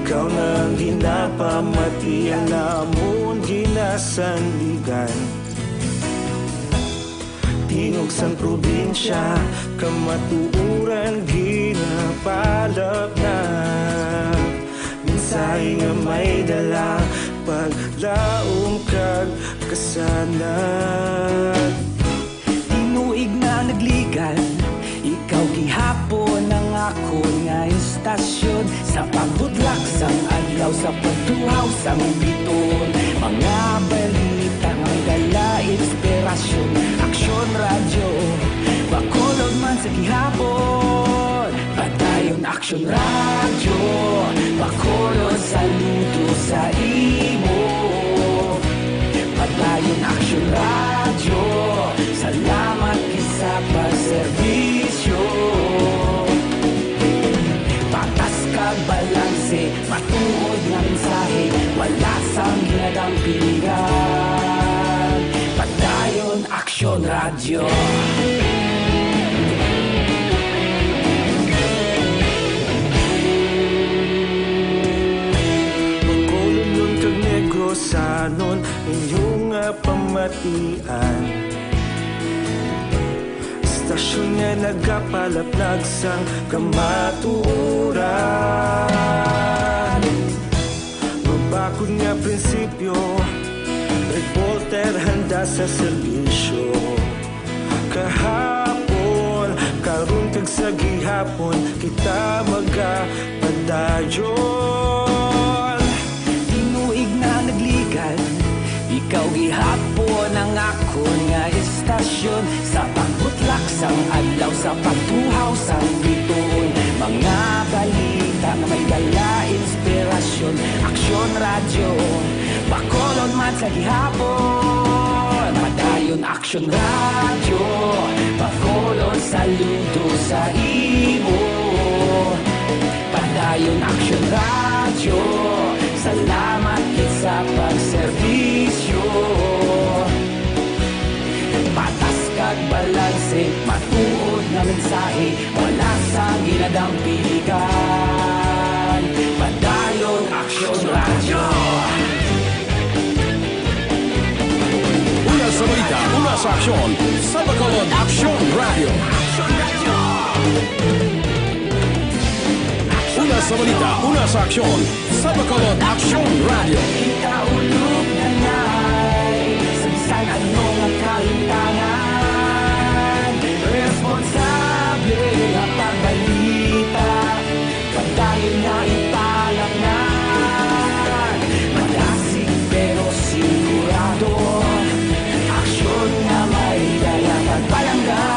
Ikaw nang ginapamati, alamon ginasandigan. Tingog sang probinsya, kamatuuran ginapalap na. Minsay nga may dala, paglaom kag kasanan. Tinuig na nagligan, ikaw gihapon ang ako nga istasyon. Sa pagbudlak sang adlaw, sa pagtuhaw sang biton, Mga balita may dala inspirasyon, aksyon radyo, bakolod man sa gihapon. Padayon aksyon radyo, bakolod saludo sa imo. Padayon aksyon radyo, salamat kisa pagserbisyo. Patas kag balanse, matuod nga mensahe, wala sang ginadang piligan. Padayon aksyon radyo. Magkulong kag negosanon inyong pamatian. Stasyon nga nagapalaplag sang kamaturan. Mabakod nga prinsipyo, reporter handa sa serbisyo. Kahapon, karon kag sa gihapon, kita magapadayon. Tinuig na nagligan, ikaw gihapon ang ako nga istasyon. Sa pagbutlak sang adlaw, sa pagtuhaw sang bituon. Mga balita na may dala inspirasyon, aksyon radyo, bakolod man sa gihapon. Padayon aksyon radyo, bakolod saludo sa imo. Padayon aksyon radyo, salamat kisa pagserbisyo. Patas kag balanse, matuod na mensahe, wala sang ginadang piligan. Padayon aksyon radyo. Una sa balita, una sa aksyon, sa Bacolod Aksyon Radio. Una sa balita, una sa aksyon, sa Bacolod Aksyon Radio. Ikaulog na na'y sa bisan anong ang kahintangan. Responsable na pagbalita, pagdayon na ipalangan. Malasig pero sigurado, aksyon na may dala pagpalanggan.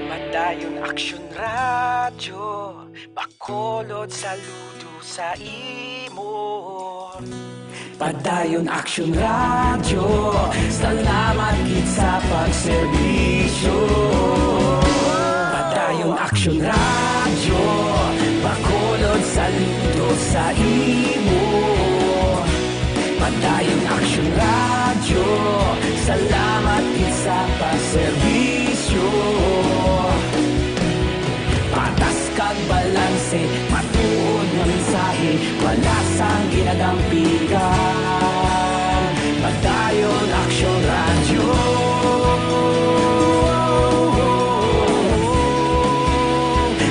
Padayon aksyon radyo, bakolod saludo sa imo. Padayon aksyon radyo, salamat gid sa pagserbisyo. Padayon aksyon radyo, bakolod saludo sa imo. Padayon aksyon radyo, salamat gid sa pagserbisyo. Patas kag balanse, matuod nga mensahe, wala sang ginadampigan. Padayon aksyon radyo.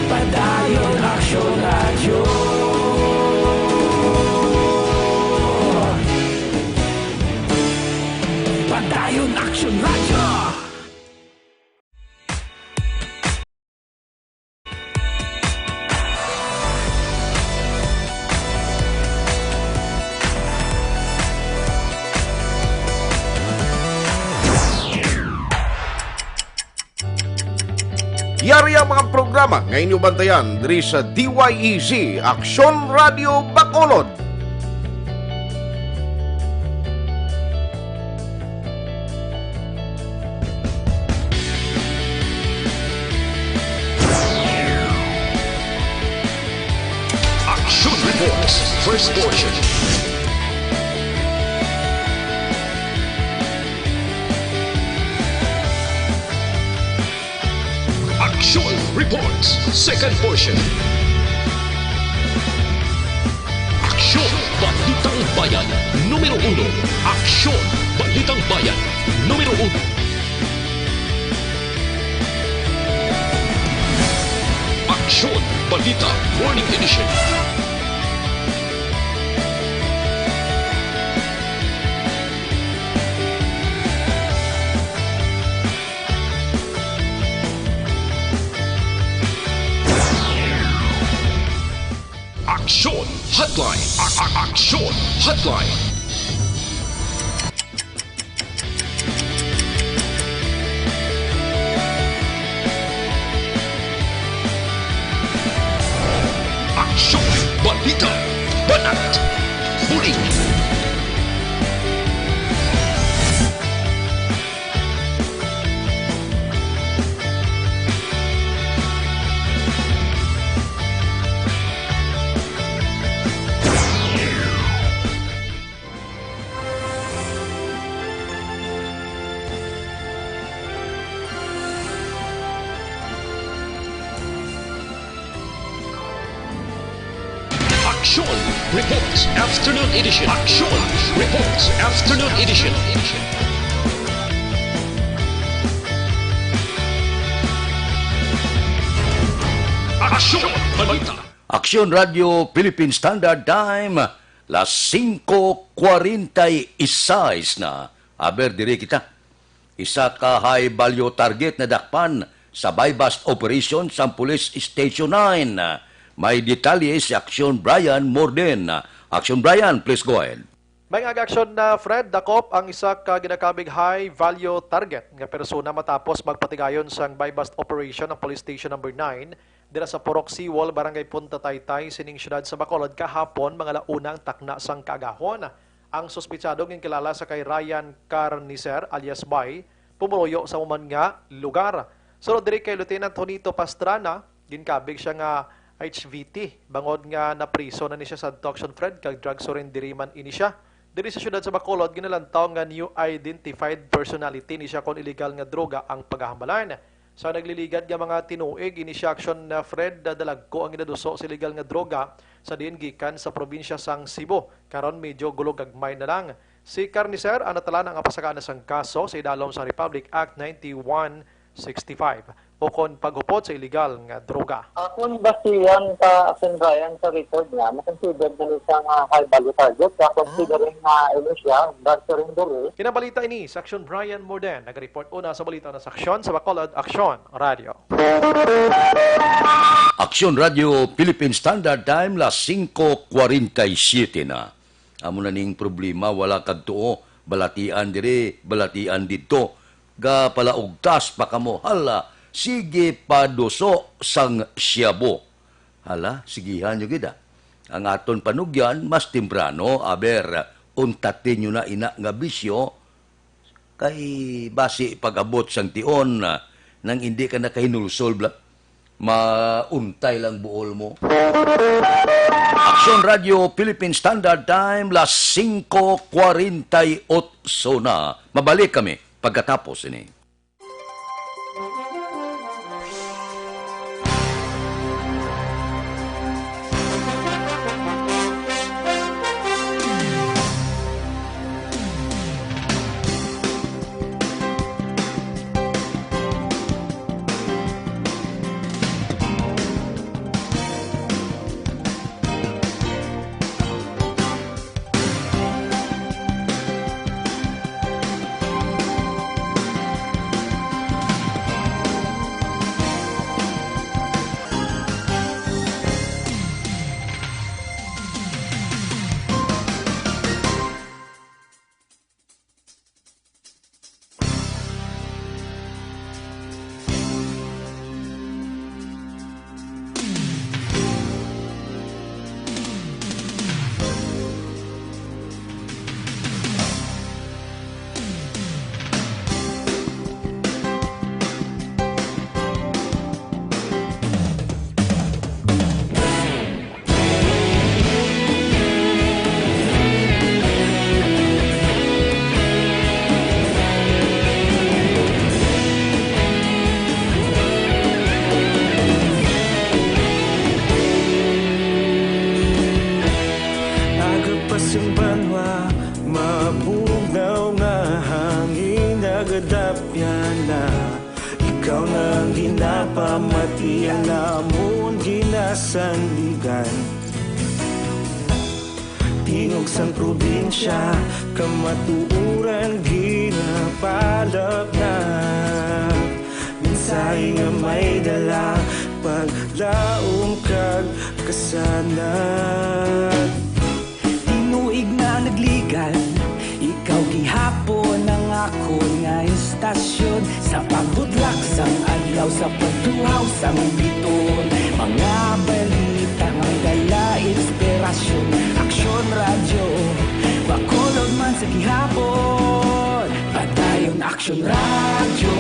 Padayon aksyon radyo. Padayon aksyon radyo. Yari ang mga programa ngayon yung bantayan diri sa DYEZ Aksyon Radio Bacolod. Action Reports, first portion. Action Reports, second portion. Aksyon Balitang Bayan, numero 1. Aksyon Balitang Bayan, numero 1. Aksyon Balita Morning Edition. Hotline. Aksyon Hotline. Aksyon, balita, banat, huli. Aksyon Reports Afternoon Edition. Aksyon Reports Afternoon Edition. Aksyon Balita. Aksyon Radio Philippine Standard Time, las 5:46 na. Aber diri kita. Isa ka high value target na dakpan sa buy-bust operation sa Police Station 9. May detalye si Aksyon Brian Morden. Aksyon Brian, please go ahead. May aksyon na Fred dakop ang isa ka ginakabig high value target nga persona matapos magpatigayon sang buy-bust operation ng Police Station number 9 dira sa Purok Seawall, Barangay Punta Taytay, sining syudad sa Bacolod kahapon mga launang takna sang kagahon. Ang suspitsado ng kilala sa kay Ryan Carnicer alias Bay, pumuloyo sa uman nga lugar. Sunod diri kay Lieutenant Tonito Pastrana, ginkabig siya nga HVT, bangod nga napriso na ni siya sa Action Fred kag drug surrender man ini siya. Diri sa syudad sa Bacolod ginalantaw nga new identified personality ni siya kon illegal nga droga ang pagahamalan. Sa nagliligad nga mga tinuig ini siya action na Fred dadalagko ang inaduso sa illegal nga droga sa diin gikan sa probinsya sang Cebu. Karon medyo gulog-gagmay na lang. Si Carnicer ang natalan ang apasakana sang kaso sa idalom sa Republic Act 9165 o kon paghupot sa illegal nga droga. Kung basihan sa Action Brian sa report niya, makonsider na siya nga high value target, considering na siya, rin duli. Kinabalita ini sa Action Brian Morden, nag-report una sa balita na saksyon sa Bacolod, Action Radio. Aksyon Radio Philippine Standard Time, las 5:47 na. Amo na ning problema, wala kag tuo, balatian dire, balatian dito. Ga palaugtas pa kamo, hala, sige paduso sang siyabo. Hala, sigihan nyo gida. Ang aton panugyan, mas temprano, aber, untatin nyo na ina nga bisyo, kay basi pag-abot sang tion, nang hindi ka na kahinulsol, mauntay lang buol mo. Aksyon Radio Philippine Standard Time, las 5:48 na. Mabalik kami pagkatapos ini. Pamatian namon ginasandigan Tingog sang probinsya kamatuuran ginapalap na Minsay nga may dala paglaom kag kasanag nga istasyon sa pagbutlak sang adlaw sa pagtuhaw sang biton. Mga balita nga dala inspirasyon, aksyon radyo bakolod man sa gihapon. Padayon aksyon radyo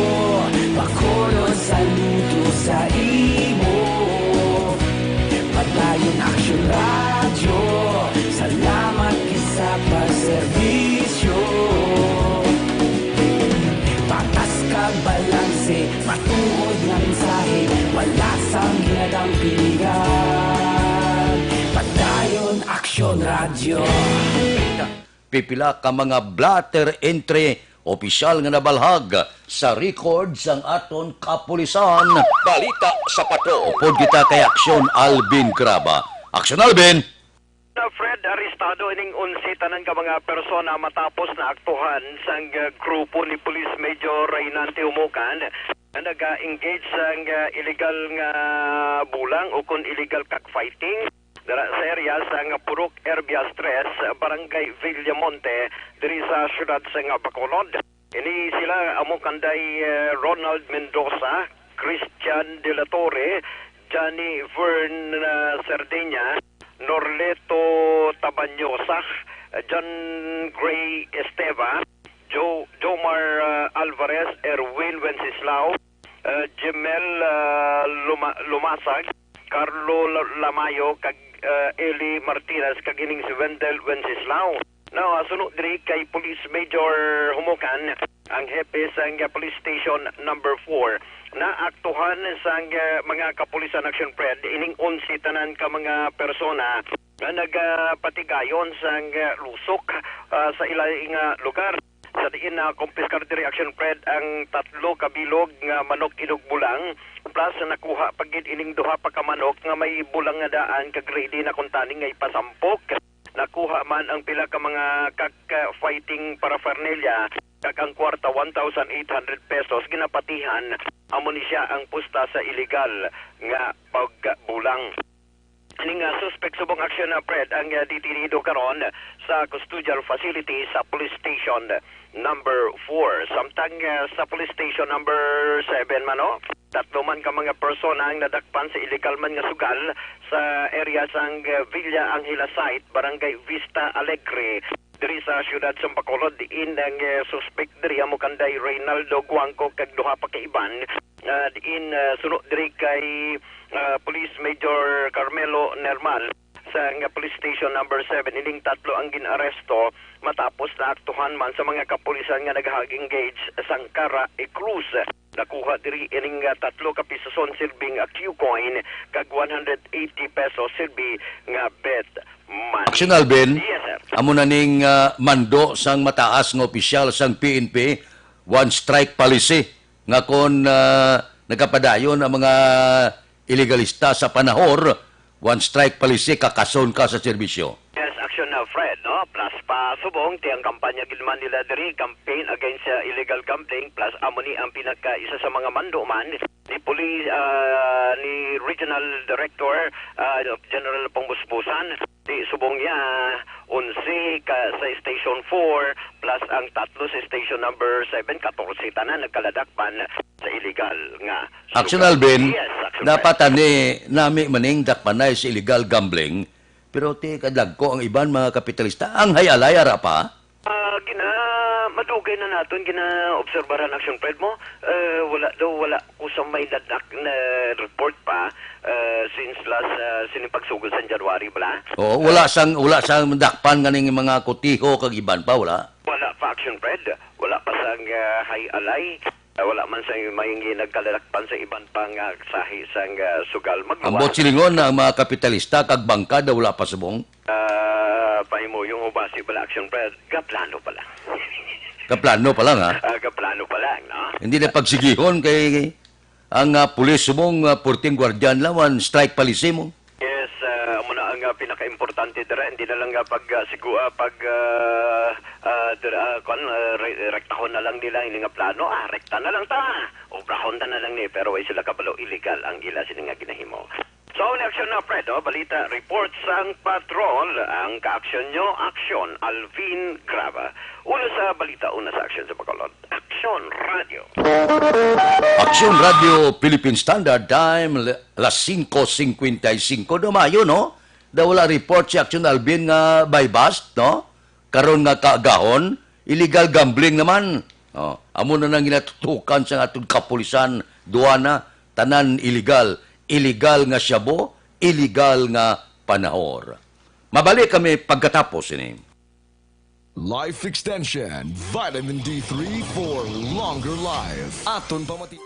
bakolod saludo sa imo. Padayon aksyon radyo, salamat sa pagserbisyo. Patas kag balanse, matuod nga mensahe, wala sang hinadang piligan. Padayon aksyon radyo. Pipila ka mga blatter entry opisyal nga nabalhag sa records ang aton kapulisan. Balita sa pato. Upod kita kay Aksyon Alvin Graba. Aksyon Alvin! Fred, arestado ining 11 tanan ka mga persona matapos na aktuhan sang grupo ni Police Major Reynante Umukan na nag-engage sang illegal nga bulang o kun illegal cockfighting dara sa area sang Purok Herbias 3, Barangay Villamonte, diri sa syudad sang Bacolod. Ini sila amo kanday Ronald Mendoza, Christian De La Torre, Johnny Vern Sardenya, Norleto Tabanyosa, John Gray Esteva, Jomar Alvarez, Erwin Wenceslao, Jemel Lumasag, Carlo Lamayo, kag Eli Martinez, kag ining si Wendell Wenceslao. Now, sunod diri kay Police Major Humukan, ang hepe sang Police Station number 4, na aktuhan sang mga kapulisan action pred ining 11 tanan ka mga persona na nagpatigayon sang lusok sa ilang lugar. Sa diin na kumpiskar diri action pred ang 3 kabilog nga manok inog bulang, plus nakuha pagid ining duha pa ka manok nga may bulang nga daan kag ready na kuntani nga ipasampok. Nakuha man ang pila ka mga fighting paraphernalia kag ang kwarta 1,800 pesos ginapatihan amo ni siya ang pusta sa illegal nga pagbulang. Ini nga suspect subong aksyon na Fred ang ditinido karon sa custodial facility sa police station number 4. Samtang sa police station number 7 mano, 3 man ka mga persona ang nadakpan sa illegal man nga sugal sa area sang Villa Angela site, Barangay Vista Alegre, diri sa siyudad sa Bacolod. Diin ang suspect diri amo kanday Reynaldo Guangco kag duha pa ka iban. Diin sunod diri kay Police Major Carmelo Nermal sa police station number 7. Ining 3 ang ginaresto matapos na aktuhan man sa mga kapulisan nga nag-engage sang Cara e Cruz. Nakuha diri ining 3 ka pisoson silbing Q-coin kag 180 pesos silbi nga bet money. Aksyon Alvin, Yes, sir. amo na ning mando sang mataas nga opisyal sang PNP, one strike policy nga kon nagapadayon ang mga illegalista sa panahor, one strike policy, kakason ka sa serbisyo. Yes, action na Fred, no? Plus pa subong tiyang kampanya gilman nila diri, campaign against illegal gambling, plus amo ni ang pinaka isa sa mga mando man ni police ni Regional Director General Pangbusbusan, di subong niya 11 ka sa Station 4 plus ang 3 sa Station number 7, 14 tanan nagkaladakpan sa illegal nga. Action Alvin, Yes, action dapat ani nami maning dakpanay sa illegal gambling, pero ti kadag ko ang iban mga kapitalista ang hayalay ara pa. Madugay na naton gina-obserbaran action Fred mo. Wala kusang may dadak na report pa since last sinipagsugod sa January bala. Oo, wala sang dakpan ganing mga kutiho kag iban pa wala. Wala pa action Fred. Wala pa sang hay-alay. Wala man sang mahingi nagkalalakpan sa iban pang sahi sang sugal. Ambot silingon na ang mga kapitalista kag bangka daw wala pa subong. Paimo yung ubasi bala action Fred. Gaplano pala. Kaplano pa lang ha. Gaplano pa lang, no? Hindi na pagsigihon kay ang pulis subong porting guardian lawan strike policy mo. Yes, muna ang pinaka-importante dira, hindi na lang rektahon na lang nila ini nga plano, rekta na lang ta. Obrahon ta na lang ni pero way sila kabalo illegal ang ila sini nga ginahimo. So, action na, Fred. Balita, report sang patrol. Ang ka-aksyon nyo, aksyon. Alvin Grava. Una sa balita, una sa aksyon sa Bacolod. Aksyon Radio. Aksyon Radio Philippine Standard Time, las 5:55 de Mayo, no? Wala report si Aksyon Alvin nga by bust, no? Karon nga kaagahon, illegal gambling naman. Oh, amo na nang ginatutukan sa atong kapulisan, duwana, tanan illegal. Illegal nga syabo, illegal nga panahor. Mabalik kami pagkatapos ini. Life Extension, Vitamin D3 for longer life. Aton pamati.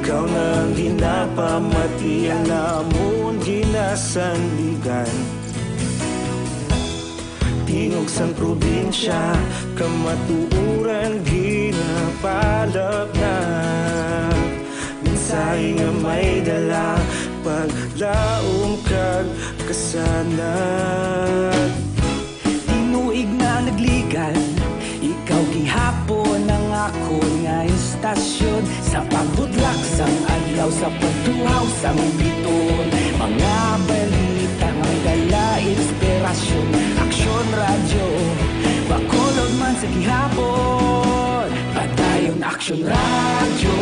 Ikaw nang ginapamatian namon ginasandigan. Tingog sang probinsya, kamatuuran ginapalap na. Minsay nga may dala, paglaom kag kasanat. Tinuig na nagligan, ikaw gihapon ang ako nga istasyon. Sa pagbutlak sang adlaw, sa pagtuhaw sang biton. Mga balita nga dala inspirasyon. Aksyon radyo, Bacolod man sa gihapon. Patayon aksyon radyo,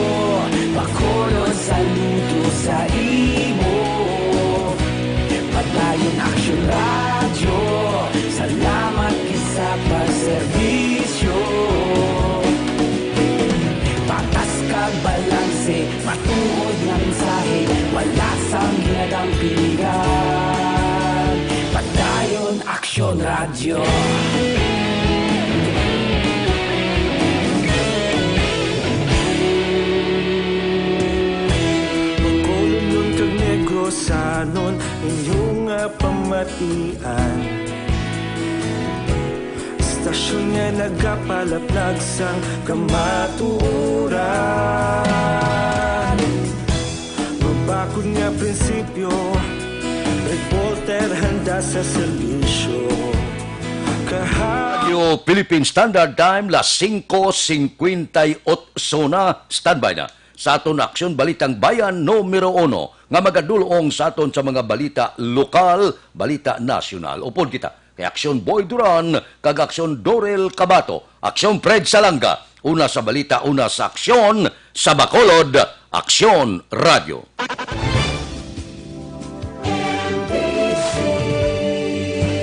Bacolod saludo sa imo. Patayon aksyon radyo, salamat isa pa serbisyo. Patas kag balanse, matuod nga mensahe, wala sang ginadampingan. Patayon aksyon radyo. Bacolod nun kag Negrosanon, inyong nga pamatian. Stasyon nga nagapalaplag sang kamatuoran. Mabakod nga prinsipyo, reporter handa sa serbisyo. Radio Philippine Standard Time, las 5:58 na, standby na. Sa aton aksyon Balitang Bayan numero 1 nga magadulong sa aton sa mga balita lokal, balita nasyonal. Upod kita kay Aksyon Boy Duran, kag Aksyon Dorel Cabato, Aksyon Fred Salanga, una sa balita, una sa aksyon sa Bacolod, Aksyon Radio.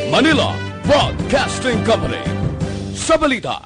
Manila Broadcasting Company. Sa balita.